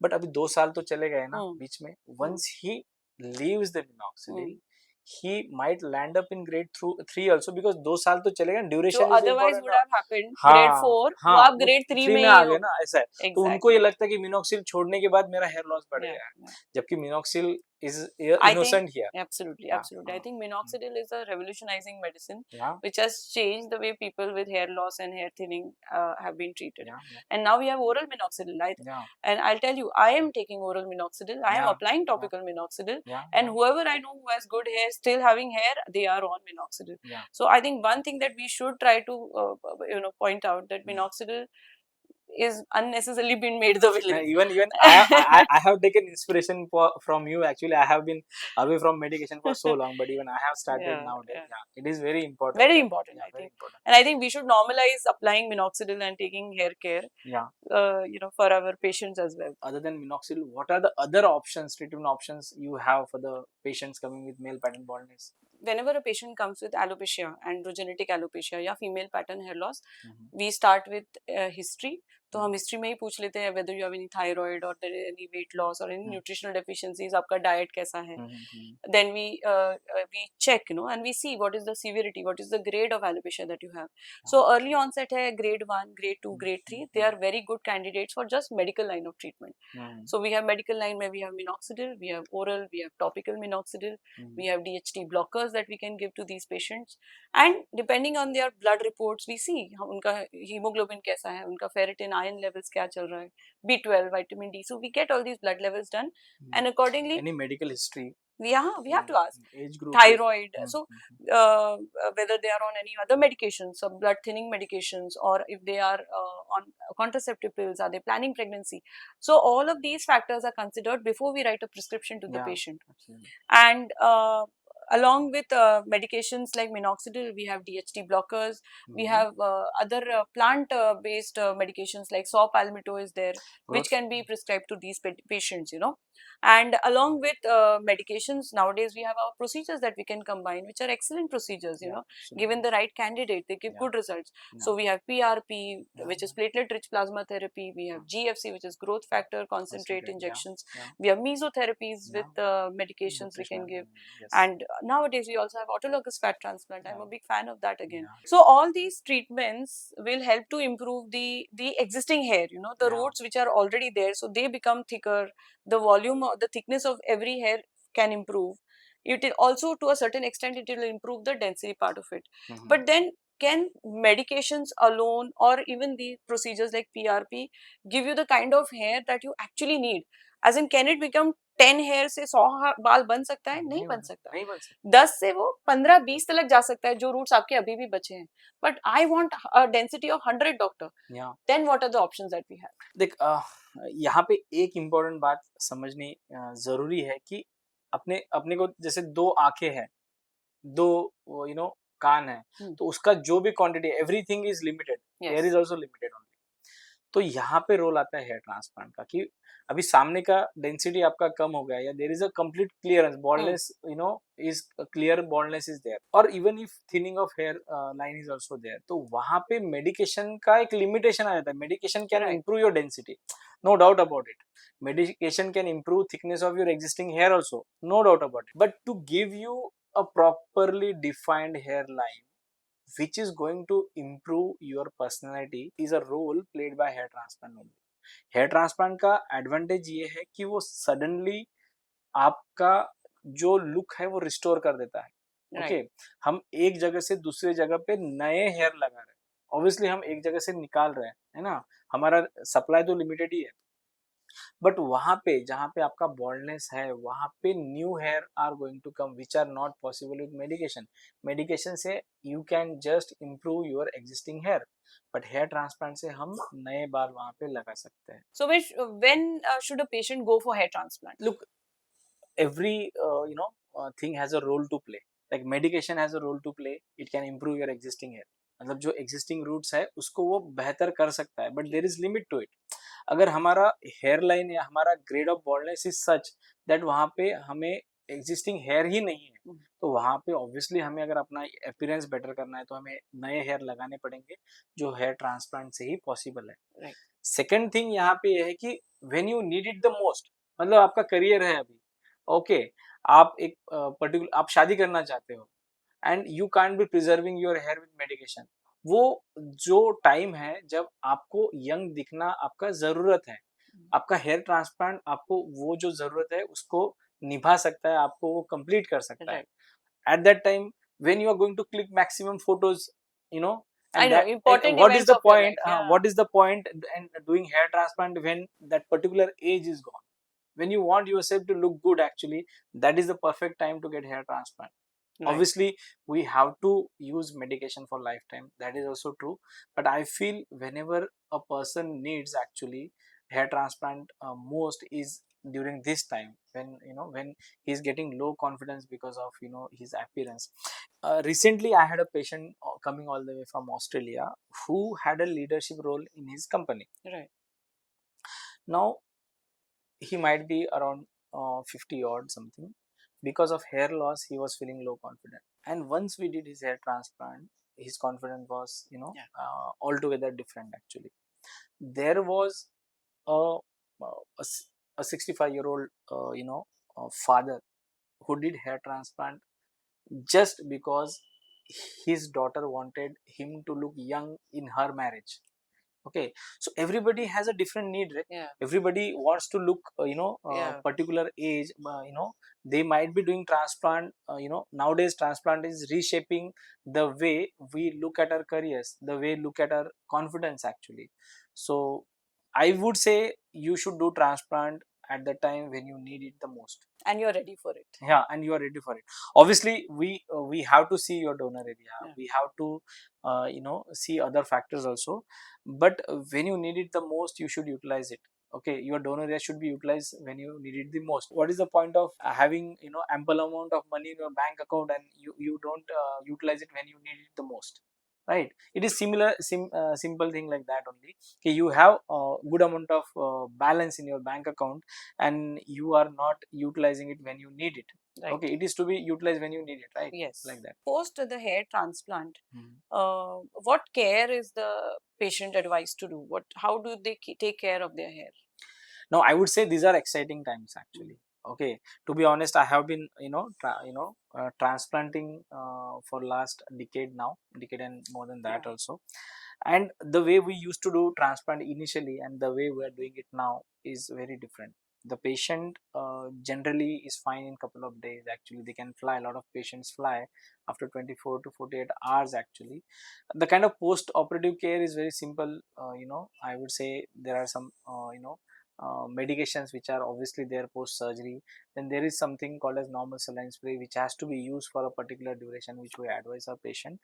बट अभी 2 साल तो चले गए ना बीच में. Once he leaves the minoxil he might land up in grade 3 also because 2 साल तो चले गए, ड्यूरेशन जो is otherwise important. would have happened हाँ, grade 4 हाँ, वो आप वो grade 3 3 में में ही आ हो. गए ना, ऐसा है. तो उनको Exactly. ये लगता है कि मिनॉक्सिल छोड़ने के बाद मेरा हेयर लॉस बढ़ Yeah, गया है, yeah. जबकि minoxil is I think innocent here. absolutely, Yeah, absolutely. I think minoxidil is a revolutionizing medicine yeah, which has changed the way people with hair loss and hair thinning have been treated. yeah, yeah, And now we have oral minoxidil, right? yeah, And I'll tell you, I am taking oral minoxidil. I am yeah, applying yeah, topical minoxidil. yeah, And whoever I know who has good hair, still having hair, they are on minoxidil. yeah. So I think one thing that we should try to, point out that minoxidil is unnecessarily been made the villain. Even I have taken inspiration from you. Actually, I have been away from medication for so long, but even I have started Yeah, nowadays. yeah. Yeah, it is very important. Very important, Yeah, I very think. important. And I think we should normalize applying minoxidil and taking hair care, Yeah. for our patients as well. Other than minoxidil, what are the other options, treatment options you have for the patients coming with male pattern baldness? Whenever a patient comes with alopecia, androgenetic alopecia या female pattern hair loss, we start with history. तो हम history में ही पूछ लेते हैं whether you have any thyroid or there is any weight loss or any nutritional deficiencies, आपका diet कैसा है. Then we check, and we see what is the severity, what is the grade of alopecia that you have. So early onset है grade 1, grade 2, grade 3. They are very good candidates for just medical line of treatment. So we have medical line where we have minoxidil, we have oral, we have topical minoxidil, we have DHT blockers that we can give to these patients. And depending on their blood reports, we see उनका hemoglobin कैसा है, उनका ferritin iron levels क्या चल रहा है, B12, vitamin D. So we get all these blood levels done, and accordingly, Any medical history? we have to ask. Age group, Thyroid. So whether they are on any other medications, some blood thinning medications, or if they are on contraceptive pills, are they planning pregnancy? So all of these factors are considered before we write a prescription to the patient. Absolutely. And along with medications like minoxidil, we have DHT blockers, we have other plant-based medications like saw palmetto is there, which can be prescribed to these patients, And along with medications, nowadays we have our procedures that we can combine, which are excellent procedures, given the right candidate, they give good results. So we have PRP, which is platelet-rich plasma therapy, we have GFC, which is growth factor concentrate injections, we have mesotherapies with medications we can give, and nowadays we also have autologous fat transplant. I'm a big fan of that again. So all these treatments will help to improve the existing hair, the roots which are already there, so they become thicker, the volume or the thickness of every hair can improve. It will also, to a certain extent, it will improve the density part of it. But then, can medications alone or even the procedures like PRP give you the kind of hair that you actually need? As in, can it become 10 hair से 100 बाल बन सकता है? नहीं बन सकता. 10 से वो 15-20 तक जा सकता है जो रूट्स आपके अभी भी बचे हैं. But I want a density of 100, doctor. Then what are the options that we have? देख, यहाँ पे एक इम्पोर्टेंट बात समझनी जरूरी है कि अपने को जैसे 2 आंखें हैं, 2 कान है, तो उसका जो भी quantity, everything is limited, here is also limited only. तो यहाँ पे रोल आता है हेयर ट्रांसप्लांट का कि अभी सामने का डेंसिटी आपका कम हो गया या there is a complete clearance, baldness is clear, baldness is there, और even if thinning of hair line is also there, तो वहां पे मेडिकेशन का एक लिमिटेशन आ जाता है. Medication can improve your density, no doubt about it. Medication can improve thickness of your existing hair also, no doubt about it. But to give you a properly defined hairline, which is going to improve your personality is a role played by hair transplant only. Hair transplant का advantage ये है कि वो suddenly आपका जो look है वो restore कर देता है. ओके, हम एक जगह से दूसरे जगह पे नए हेयर लगा रहे हैं. ऑब्वियसली हम एक जगह से निकाल रहे हैं, है ना, हमारा सप्लाई तो लिमिटेड ही है, बट वहां पे जहां पे आपका बॉल्डनेस है वहां पे new hair are going to come which are not possible with medication. Medication से you can just improve your existing hair, but hair transplant से हम नए बाल वहां पे लगा सकते हैं. So when should a patient go for hair transplant? Look, every thing has a role to play. Like medication has a role to play. It can improve your existing hair. मतलब जो existing roots है उसको वो बेहतर कर सकता है, but there is limit to it. अगर हमारा हेयर लाइन या हमारा grade of baldness is such that वहाँ पे हमें एग्जिस्टिंग हेयर ही नहीं है, तो वहाँ पे ऑब्वियसली हमें अगर अपना अपीयरेंस बेटर करना है तो हमें नए हेयर लगाने पड़ेंगे, जो हेयर ट्रांसप्लांट से ही पॉसिबल है. सेकेंड थिंग यहाँ पे ये है कि when you need it the most, मतलब आपका करियर है अभी, ओके, आप एक पर्टिकुलर आप शादी करना चाहते हो and you can't be preserving your here with medication. वो जो टाइम है जब आपको यंग दिखना आपका जरूरत है, आपका हेयर ट्रांसप्लांट आपको वो जो जरूरत है उसको निभा सकता है, आपको वो कंप्लीट कर सकता है. At that time when you are going to click maximum photos, you know, and that, important what is events the of your point life, yeah. what is the point and doing hair transplant when that particular age is gone, when you want yourself to look good, actually that is the perfect time to get hair transplant. Obviously we have to use medication for lifetime, that is also true, but I feel whenever a person needs actually hair transplant most is during this time when when he's getting low confidence because of his appearance. Recently I had a patient coming all the way from Australia who had a leadership role in his company. Now he might be around 50 odd something. Because of hair loss he was feeling low confident, and once we did his hair transplant his confidence was altogether different. Actually there was a a 65-year-old father who did hair transplant just because his daughter wanted him to look young in her marriage. Okay, so everybody has a different need, right? Everybody wants to look particular age, they might be doing transplant. Nowadays transplant is reshaping the way we look at our careers, the way look at our confidence actually. So I would say you should do transplant at the time when you need it the most, and you're ready for it. Yeah, and you are ready for it. Obviously we have to see your donor area, we have to see other factors also, but when you need it the most you should utilize it. Okay, your donor area should be utilized when you need it the most. What is the point of having ample amount of money in your bank account and you don't utilize it when you need it the most, right? It is simple thing like that only. Okay, you have a good amount of balance in your bank account and you are not utilizing it when you need it. Okay, it is to be utilized when you need it, right? Yes. Like that. Post the hair transplant, what care is the patient advised to do? How do they take care of their hair? Now I would say these are exciting times actually. Okay, to be honest I have been transplanting for last decade now, decade and more than that also, and the way we used to do transplant initially and the way we are doing it now is very different. The patient generally is fine in couple of days. Actually they can fly, a lot of patients fly after 24 to 48 hours. Actually the kind of post operative care is very simple. I would say there are some medications which are obviously there post surgery. Then there is something called as normal saline spray which has to be used for a particular duration, which we advise our patient,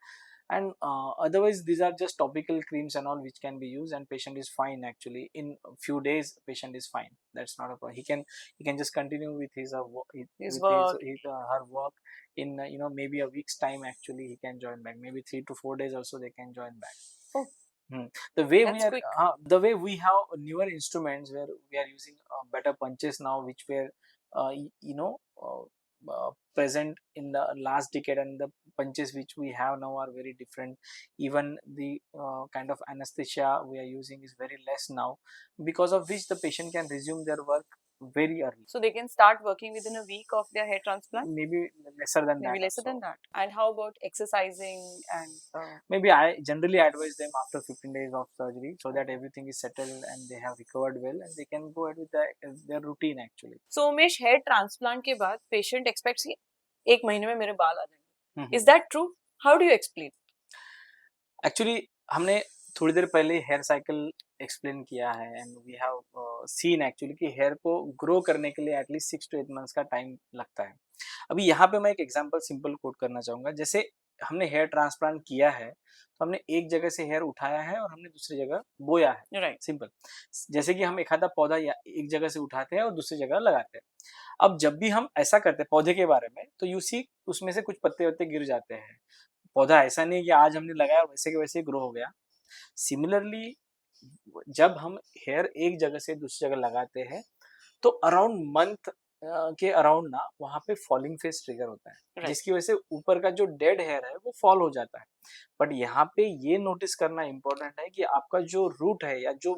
and otherwise these are just topical creams and all which can be used and patient is fine. Actually in a few days patient is fine, that's not a problem. He can just continue with his work. Her work in maybe a week's time. Actually he can join back, maybe 3 to 4 days also they can join back. The way That's quick. the way we have newer instruments where we are using better punches now, which were present in the last decade, and the punches which we have now are very different. Even the kind of anesthesia we are using is very less now, because of which the patient can resume their work very early. So they can start working within a week of their hair transplant? Maybe lesser than Maybe that lesser also. than that. And how about exercising and Maybe I generally advise them after 15 days of surgery so that everything is settled and they have recovered well and they can go ahead with their routine actually. So Umesh, hair transplant के बाद patient expects कि एक महीने में मेरे बाल आ जाएंगे. Is that true? How do you explain? Actually हमने थोड़ी देर पहले हेयर साइकिल एक्सप्लेन किया है and we have seen actually कि हेयर को ग्रो करने के लिए एटलीस्ट 6 to 8 months का टाइम लगता है. अभी यहाँ पे मैं एक एग्जांपल सिंपल कोट करना चाहूँगा. जैसे हमने हेयर ट्रांसप्लांट किया है तो हमने एक जगह से हेयर उठाया है और हमने दूसरी जगह बोया है. Right. सिंपल. जैसे कि हम एक आधा पौधा या एक जगह से उठाते हैं और दूसरी जगह लगाते हैं. अब जब भी हम ऐसा करते हैं पौधे के बारे में तो यू सी उसमें से कुछ पत्ते वत्ते गिर जाते हैं. पौधा ऐसा नहीं कि आज हमने लगाया वैसे के वैसे ग्रो हो गया. सिमिलरली जब हम हेयर एक जगह से दूसरी जगह लगाते हैं तो अराउंड मंथ के अराउंड ना वहाँ पे फॉलिंग फेज ट्रिगर होता है. Right. जिसकी वजह से ऊपर का जो डेड हेयर है वो फॉल हो जाता है. बट यहाँ पे ये नोटिस करना इम्पोर्टेंट है कि आपका जो रूट है या जो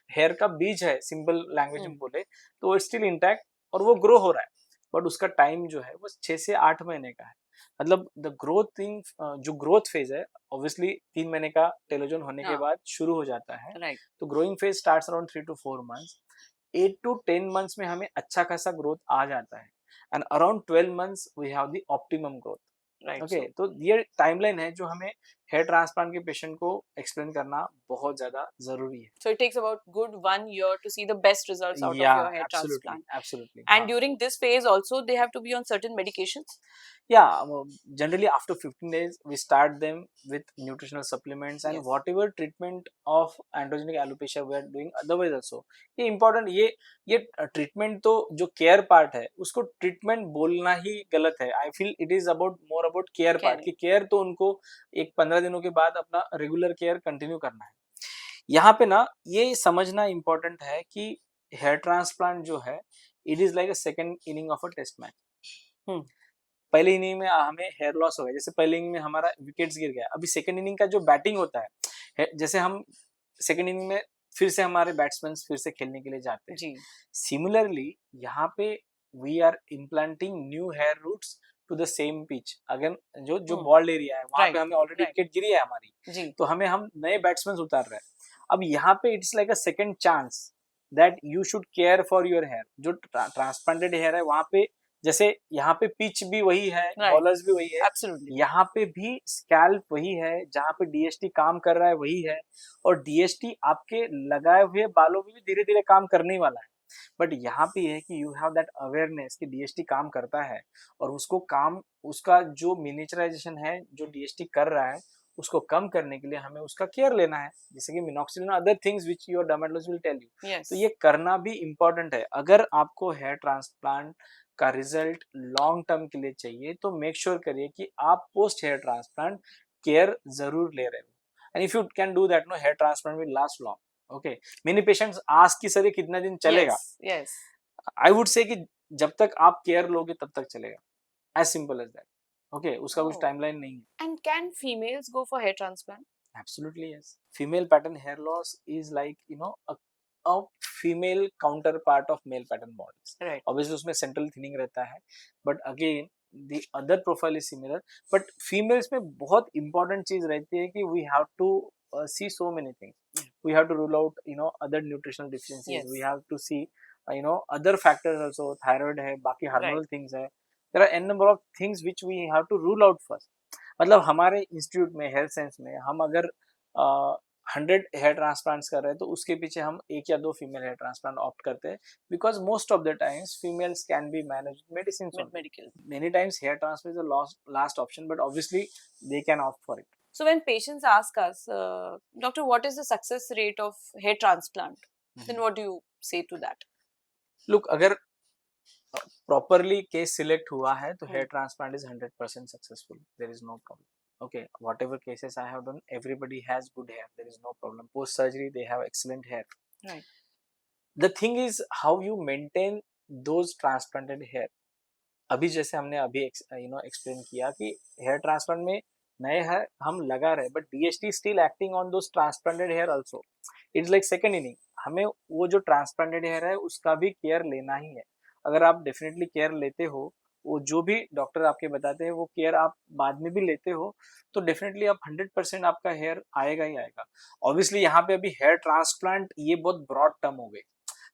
हेयर का बीज है सिंपल लैंग्वेज में बोले तो वो स्टिल इंटैक्ट और वो ग्रो हो रहा है. बट उसका टाइम जो है वो 6 से 8 महीने का है. मतलब द ग्रोथ थिंग जो ग्रोथ फेज है ऑब्वियसली 3 महीने का टेलोजन होने के हाँ. बाद शुरू हो जाता है. Right. तो growing phase starts around 3 to 4 months. 8 to 10 months में हमें अच्छा खासा ग्रोथ आ जाता है and around 12 months we have the optimum growth. Right. Okay तो ये टाइमलाइन है जो हमें हेयर ट्रांसप्लांट के पेशेंट को एक्सप्लेन करना बहुत ज्यादा जरूरी है. So it takes about good 1 year to see the best results out of Yeah, your hair absolutely, transplant. absolutely. And हाँ. during this phase also they have to be on certain medications? Yeah, generally after 15 days we start them with nutritional supplements and Yes. whatever treatment of androgenic alopecia we are doing otherwise also. ये important ये treatment तो जो care part है उसको treatment बोलना ही गलत है. I feel it is about more about care part Caring. कि care तो उनको एक 15 दिनों के बाद अपना regular care continue करना है. यहाँ पे ना ये समझना important है कि hair transplant जो है it is like a second inning of a test match. पहले इनिंग में हमें हेयर लॉस हो गया. जैसे पहले इनिंग में हमारा विकेट्स गिर गया. अभी सेकंड इनिंग का जो बैटिंग होता है जैसे हम सेकंड इनिंग में फिर से हमारे बैट्समैन फिर से खेलने के लिए जाते हैं. जी. सिमिलरली यहाँ पे we are implanting new hair roots to the same pitch. Again जो बॉल्ड एरिया है वहां पे हमें ऑलरेडी विकेट गिरी है हमारी. जी. तो हम नए बैट्समैन उतार रहे हैं. अब यहाँ पे it's like a second chance that you should care for your hair. जो ट्रांसप्लांटेड हेयर है वहां पे जैसे यहाँ पे पिच भी वही है, बॉलर्स भी वही है. Absolutely. यहाँ पे भी स्कैल्प वही है. जहाँ पे डीएसटी काम कर रहा है वही है. और डीएसटी आपके लगाए हुए बालों में भी धीरे धीरे काम करने वाला है. बट यहाँ पे है कि यू हैव दैट अवेयरनेस कि डीएसटी काम करता है और उसका जो मिनिचराइजेशन है जो डीएसटी कर रहा है उसको कम करने के लिए हमें उसका केयर लेना है. जैसे कि minoxidil other things which your dermatologist will tell you. Yes. तो ये करना भी इम्पोर्टेंट है. अगर आपको हेयर ट्रांसप्लांट का रिजल्ट लॉन्ग टर्म के लिए चाहिए तो मेक श्योर करिए कि आप पोस्ट हेयर ट्रांसप्लांट केयर जरूर ले रहे हो. And if you can do that no hair transplant will last long. Okay many patients ask कि सर ये कितना दिन चलेगा. Yes. आई वुड से कि जब तक आप केयर लोगे तब तक चलेगा. As simple as that. Okay उसका कुछ टाइमलाइन नहीं है. And can females go for hair transplant? Absolutely yes. Female pattern hair loss is like a female counterpart of male pattern bodies. Right. Obviously उसमें central thinning रहता है, but again the other profile is similar. But females में बहुत important चीज रहती है कि we have to see so many things. We have to rule out other nutritional deficiencies. Yes. We have to see other factors also. Thyroid है, बाकी hormonal things है. There are n number of things which we have to rule out first. मतलब हमारे institute में health science में हम अगर 100 hair transplants कर रहे हैं तो उसके पीछे हम 1 या 2 फीमेल हेयर ट्रांसप्लांट ऑप्ट करते हैं because most of the times females can be managed medicine. Many times hair transplant is the last option but obviously they can opt for it. So when patients ask us, doctor, what is the success rate of hair transplant? Then what do you say to that? Look, अगर properly case select हुआ है तो hair transplant is 100% successful. There is no problem. Okay, whatever cases I have done, everybody has good hair. There is no problem. Post surgery, they have excellent hair. Right. The thing is how you maintain those transplanted hair. अभी जैसे हमने अभी explain किया कि hair transplant में नए hair हम लगा रहे, but DHT still acting on those transplanted hair also. It's like second inning. हमें वो जो ट्रांसप्लांटेड हेयर है उसका भी केयर लेना ही है. अगर आप डेफिनेटली केयर लेते हो, वो जो भी डॉक्टर आपके बताते हैं वो केयर आप बाद में भी लेते हो, तो डेफिनेटली आप 100% आपका हेयर आएगा ही आएगा. ऑब्वियसली यहाँ पे अभी हेयर ट्रांसप्लांट ये बहुत ब्रॉड टर्म हो गई.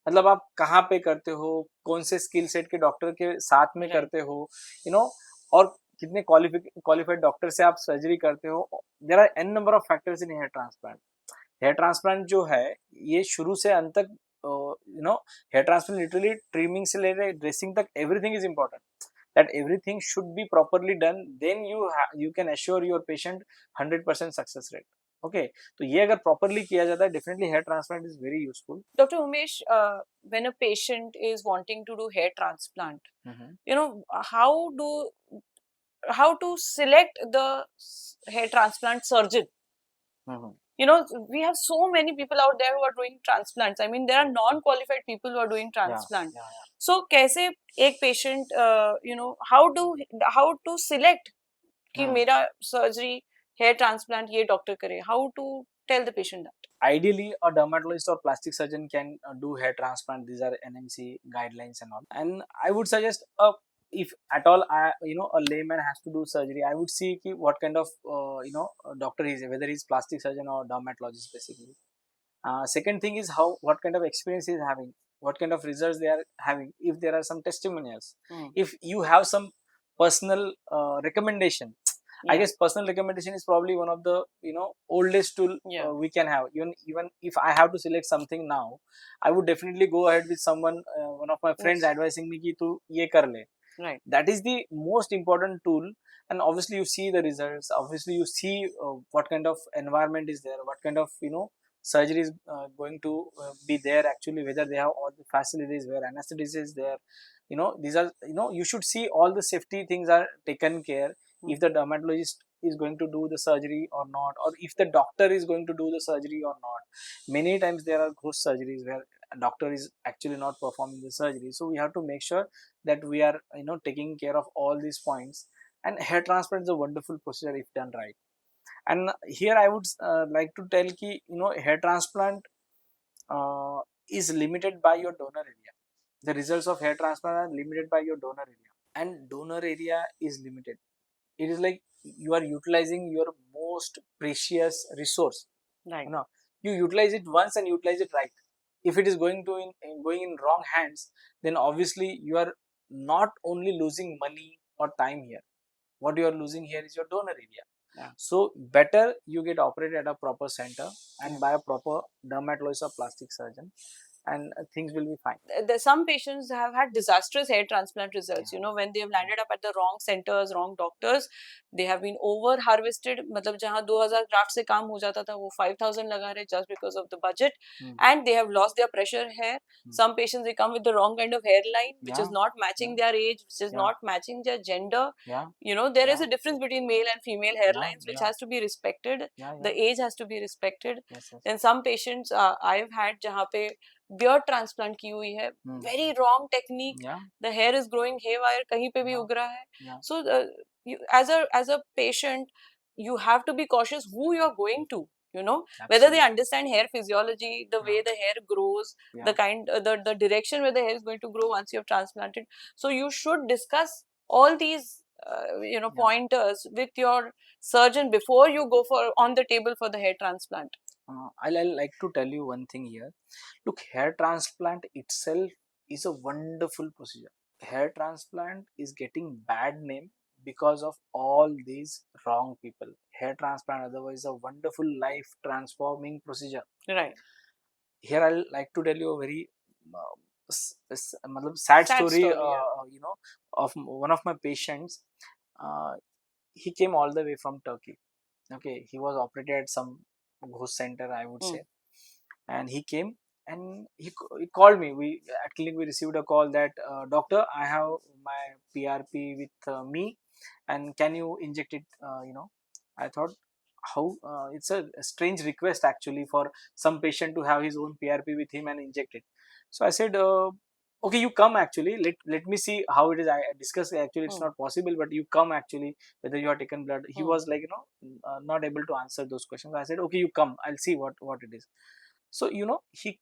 मतलब आप कहाँ पे करते हो, कौन से स्किल सेट के डॉक्टर के साथ में Right. करते हो, यू नो, और कितने क्वालिफाइड डॉक्टर से आप सर्जरी करते हो. There are an number of factors in hair transplant. Hair transplant जो है ये शुरू से अंत तक, you know, hair transplant literally trimming से लेकर ड्रेसिंग तक everything is important. that everything should be properly done, then you can assure your patient 100% success rate. Okay, तो ये अगर properly किया जाता है, definitely hair transplant is very useful. Dr. Umesh, when a patient is wanting to do hair transplant, you know, how to select the hair transplant surgeon? You know, we have so many people out there who are doing transplants. I mean, there are non-qualified people who are doing transplant. So कैसे एक patient, you know, how to select कि मेरा surgery hair transplant ये doctor करे? How to tell the patient that? Ideally, a dermatologist or plastic surgeon can do hair transplant. These are NMC guidelines and all. And I would suggest, if at all, a layman has to do surgery, I would see what kind of doctor he is, whether he's plastic surgeon or dermatologist basically. Second thing is what kind of experience he is having, what kind of results they are having. If there are some testimonials, if you have some personal recommendation. I guess personal recommendation is probably one of the oldest tool we can have. Even if I have to select something now, I would definitely go ahead with someone, one of my friends advising me कि तू ये कर ले. Right. That is the most important tool. And obviously you see the results. Obviously you see what kind of environment is there, what kind of surgery is going to be there actually, whether they have all the facilities, where anesthesia is there. These are, you should see all the safety things are taken care. If the dermatologist is going to do the surgery or not, or if the doctor is going to do the surgery or not. Many times there are ghost surgeries where a doctor is actually not performing the surgery. So we have to make sure that we are taking care of all these points. And hair transplant is a wonderful procedure if done right. And here I would like to tell ki hair transplant is limited by your donor area. The results of hair transplant are limited by your donor area, and donor area is limited. It is like you are utilizing your most precious resource. Right. You utilize it once and utilize it right. If it is going in wrong hands, then obviously you are not only losing money or time here. What you are losing here is your donor area. Yeah. So better you get operated at a proper center and by a proper dermatologist or plastic surgeon, and things will be fine. Some patients have had disastrous hair transplant results. When they have landed up at the wrong centers, wrong doctors, they have been over harvested. मतलब जहाँ 2000 graft से काम हो जाता था वो 5000 लगा रहे just because of the budget, and they have lost their pressure hair. Some patients, they come with the wrong kind of hairline which is not matching their age, which is not matching their gender. There is a difference between male and female hairlines which has to be respected. The age has to be respected. Then some patients I've had जहाँ पे beard transplant की हुई है, very wrong technique, the hair is growing haywire, कहीं पे भी उग रहा है. So as a patient you have to be cautious who you are going to, whether they understand hair physiology, the way the hair grows, the kind the direction where the hair is going to grow once you have transplanted. So you should discuss all these pointers with your surgeon before you go on the table for the hair transplant. I'll like to tell you one thing here. Look, hair transplant itself is a wonderful procedure. Hair transplant is getting bad name because of all these wrong people. Hair transplant otherwise is a wonderful life transforming procedure. Right. Here I'll like to tell you a very sad story, of one of my patients. He came all the way from Turkey. Okay, he was operated at some ghost center, I would say, and he came and he called me. At clinic we received a call that doctor, I have my PRP with me, and can you inject it? I thought how it's a strange request actually for some patient to have his own PRP with him and inject it. So I said, okay, you come actually, let me see how it is. I discussed actually it's not possible, but you come actually, whether you have taken blood. He was like not able to answer those questions. I said, okay, you come, I'll see what it is. So he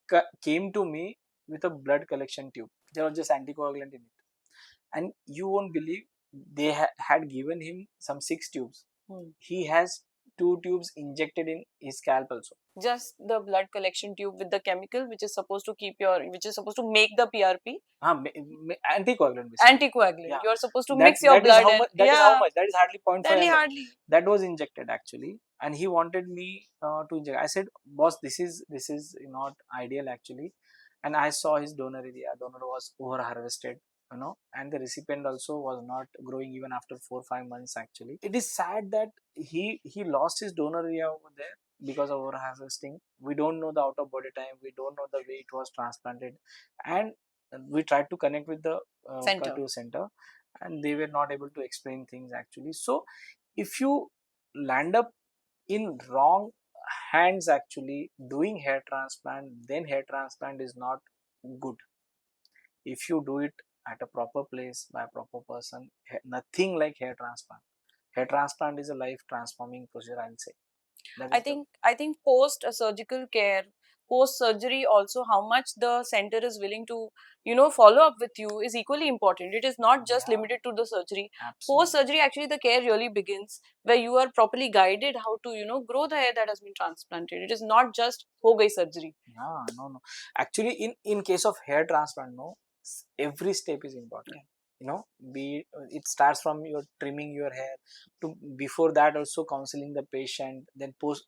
came to me with a blood collection tube. There was just anticoagulant in it, and you won't believe they had given him some 6 tubes. He has 2 tubes injected in his scalp also. Just the blood collection tube with the chemical which is supposed to which is supposed to make the PRP. Anticoagulant basically. Anticoagulant. Yeah. You're supposed to That- mix your that is blood how and much. That is how much. That is hardly 0.5 Hardly, ml. hardly. That was injected actually, and he wanted me to inject. I said, boss, this is not ideal actually, and I saw his donor area. Donor was over harvested, and the recipient also was not growing even after 4-5 months actually. It is sad that he lost his donor area over there because of over harvesting. We don't know the out of body time, we don't know the way it was transplanted, and we tried to connect with the Center. Cartio center, and they were not able to explain things actually. So if you land up in wrong hands actually doing hair transplant, then hair transplant is not good. If you do it at a proper place by a proper person, nothing like hair transplant. Hair transplant is a life transforming procedure, I'll say. I think post surgical care, post surgery also, how much the center is willing to follow up with you is equally important. It is not just limited to the surgery. Post surgery, actually the care really begins where you are properly guided how to grow the hair that has been transplanted. It is not just ho gayi surgery. No. Actually, in case of hair transplant, no, every step is important. It starts from your trimming your hair to before that also counseling the patient, then post,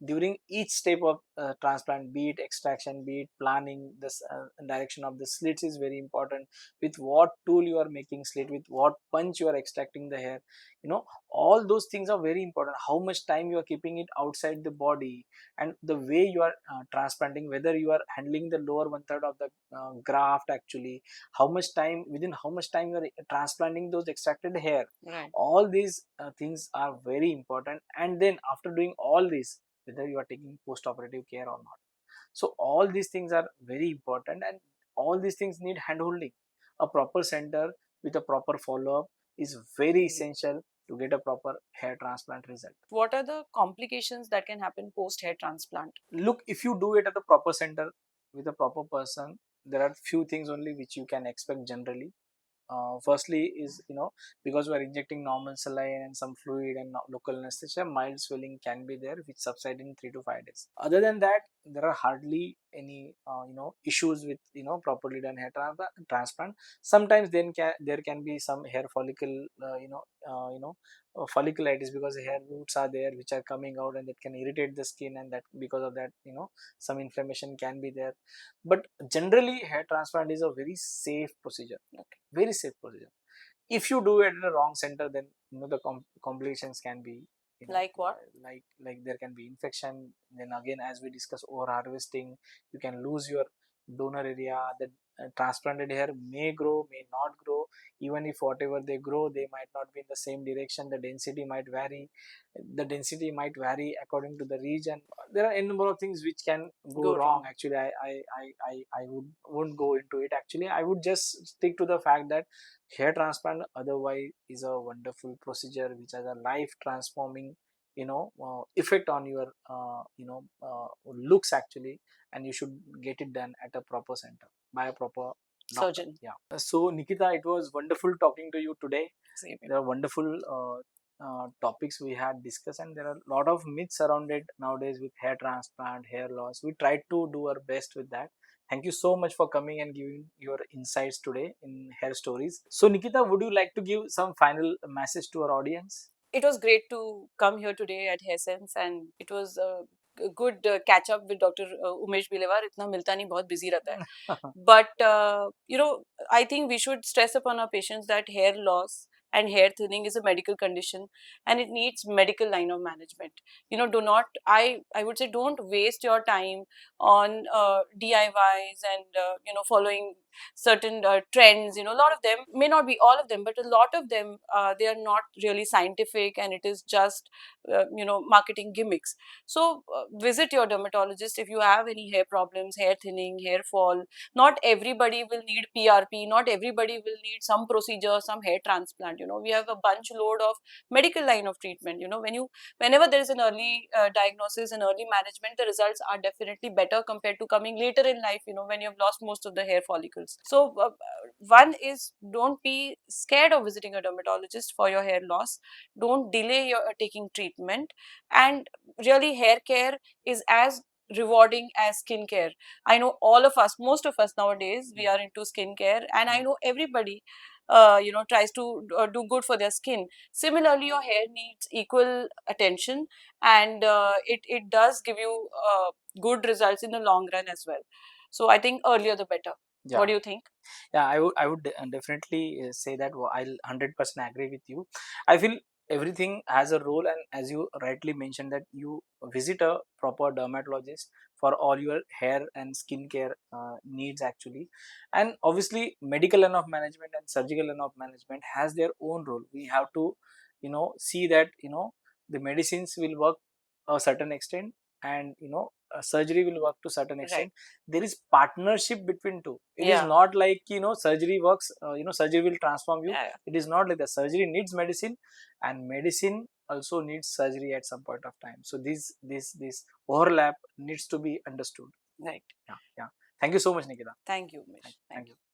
during each step of transplant, be it extraction, be it planning, this direction of the slits is very important. With what tool you are making slit, with what punch you are extracting the hair, all those things are very important. How much time you are keeping it outside the body, and the way you are transplanting, whether you are handling the lower 1/3 of the graft actually, within how much time you are transplanting those extracted hair. Right. All these things are very important, and then after doing all this, whether you are taking post-operative care or not. So all these things are very important, and all these things need hand holding. A proper center with a proper follow-up is very essential to get a proper hair transplant result. What are the complications that can happen post hair transplant? Look, if you do it at the proper center with a proper person, there are few things only which you can expect generally. Firstly is, because we are injecting normal saline and some fluid and local anesthesia, mild swelling can be there which subside in 3 to 5 days. Other than that, there are hardly any issues with properly done hair transplant. Sometimes then there can be some hair follicle folliculitis, because the hair roots are there which are coming out, and that can irritate the skin, and that because of that some inflammation can be there. But generally hair transplant is a very safe procedure. Okay. Very safe procedure. If you do it in a wrong center, then the complications can be like what? Like there can be infection. Then again, as we discussed, over harvesting, you can lose your donor area. The transplanted hair may grow, may not grow. Even if whatever they grow, they might not be in the same direction. The density might vary. The density might vary according to the region. There are a number of things which can go wrong. Actually, I wouldn't go into it. Actually, I would just stick to the fact that hair transplant otherwise is a wonderful procedure which has a life transforming effect on your looks actually, and you should get it done at a proper center by a proper doctor. Surgeon. Yeah. So Nikita, it was wonderful talking to you today. Same. There are wonderful topics we had discussed, and there are a lot of myths surrounded nowadays with hair transplant, hair loss. We tried to do our best with that. Thank you so much for coming and giving your insights today in Hair Stories. So Nikita, would you like to give some final message to our audience? It was great to come here today at Hair Sense, and it was a good catch up with Dr. Umesh Bilewar. इतना मिलता नहीं, बहुत busy रहता है. But I think we should stress upon our patients that hair loss and hair thinning is a medical condition, and it needs medical line of management. Do not, I would say, don't waste your time on DIYs and following certain trends, a lot of them, may not be all of them, but a lot of them, they are not really scientific, and it is just marketing gimmicks. So visit your dermatologist if you have any hair problems, hair thinning, hair fall. Not everybody will need PRP, not everybody will need some procedure, some hair transplant. We have a bunch load of medical line of treatment. Whenever there is an early diagnosis and early management, the results are definitely better compared to coming later in life, when you have lost most of the hair follicles. So one is, don't be scared of visiting a dermatologist for your hair loss. Don't delay your taking treatment. And really, hair care is as rewarding as skincare. I know all of us, most of us nowadays, we are into skincare, and I know everybody tries to do good for their skin. Similarly, your hair needs equal attention, and it does give you good results in the long run as well. So I think earlier the better. Yeah. What do you think? Yeah, I would definitely say that I'll 100% agree with you. I feel everything has a role, and as you rightly mentioned, that you visit a proper dermatologist for all your hair and skincare needs actually. And obviously medical line of management and surgical line of management has their own role. We have to see that the medicines will work a certain extent, and surgery will work to certain extent. Right. There is partnership between two. It is Yeah. not like surgery works, surgery will transform you. Yeah. It is not like that. Surgery needs medicine, and medicine also needs surgery at some point of time. So this overlap needs to be understood. Right. Yeah. Thank you so much, Nikita. Thank you, Umesh. Thank Thank you. you.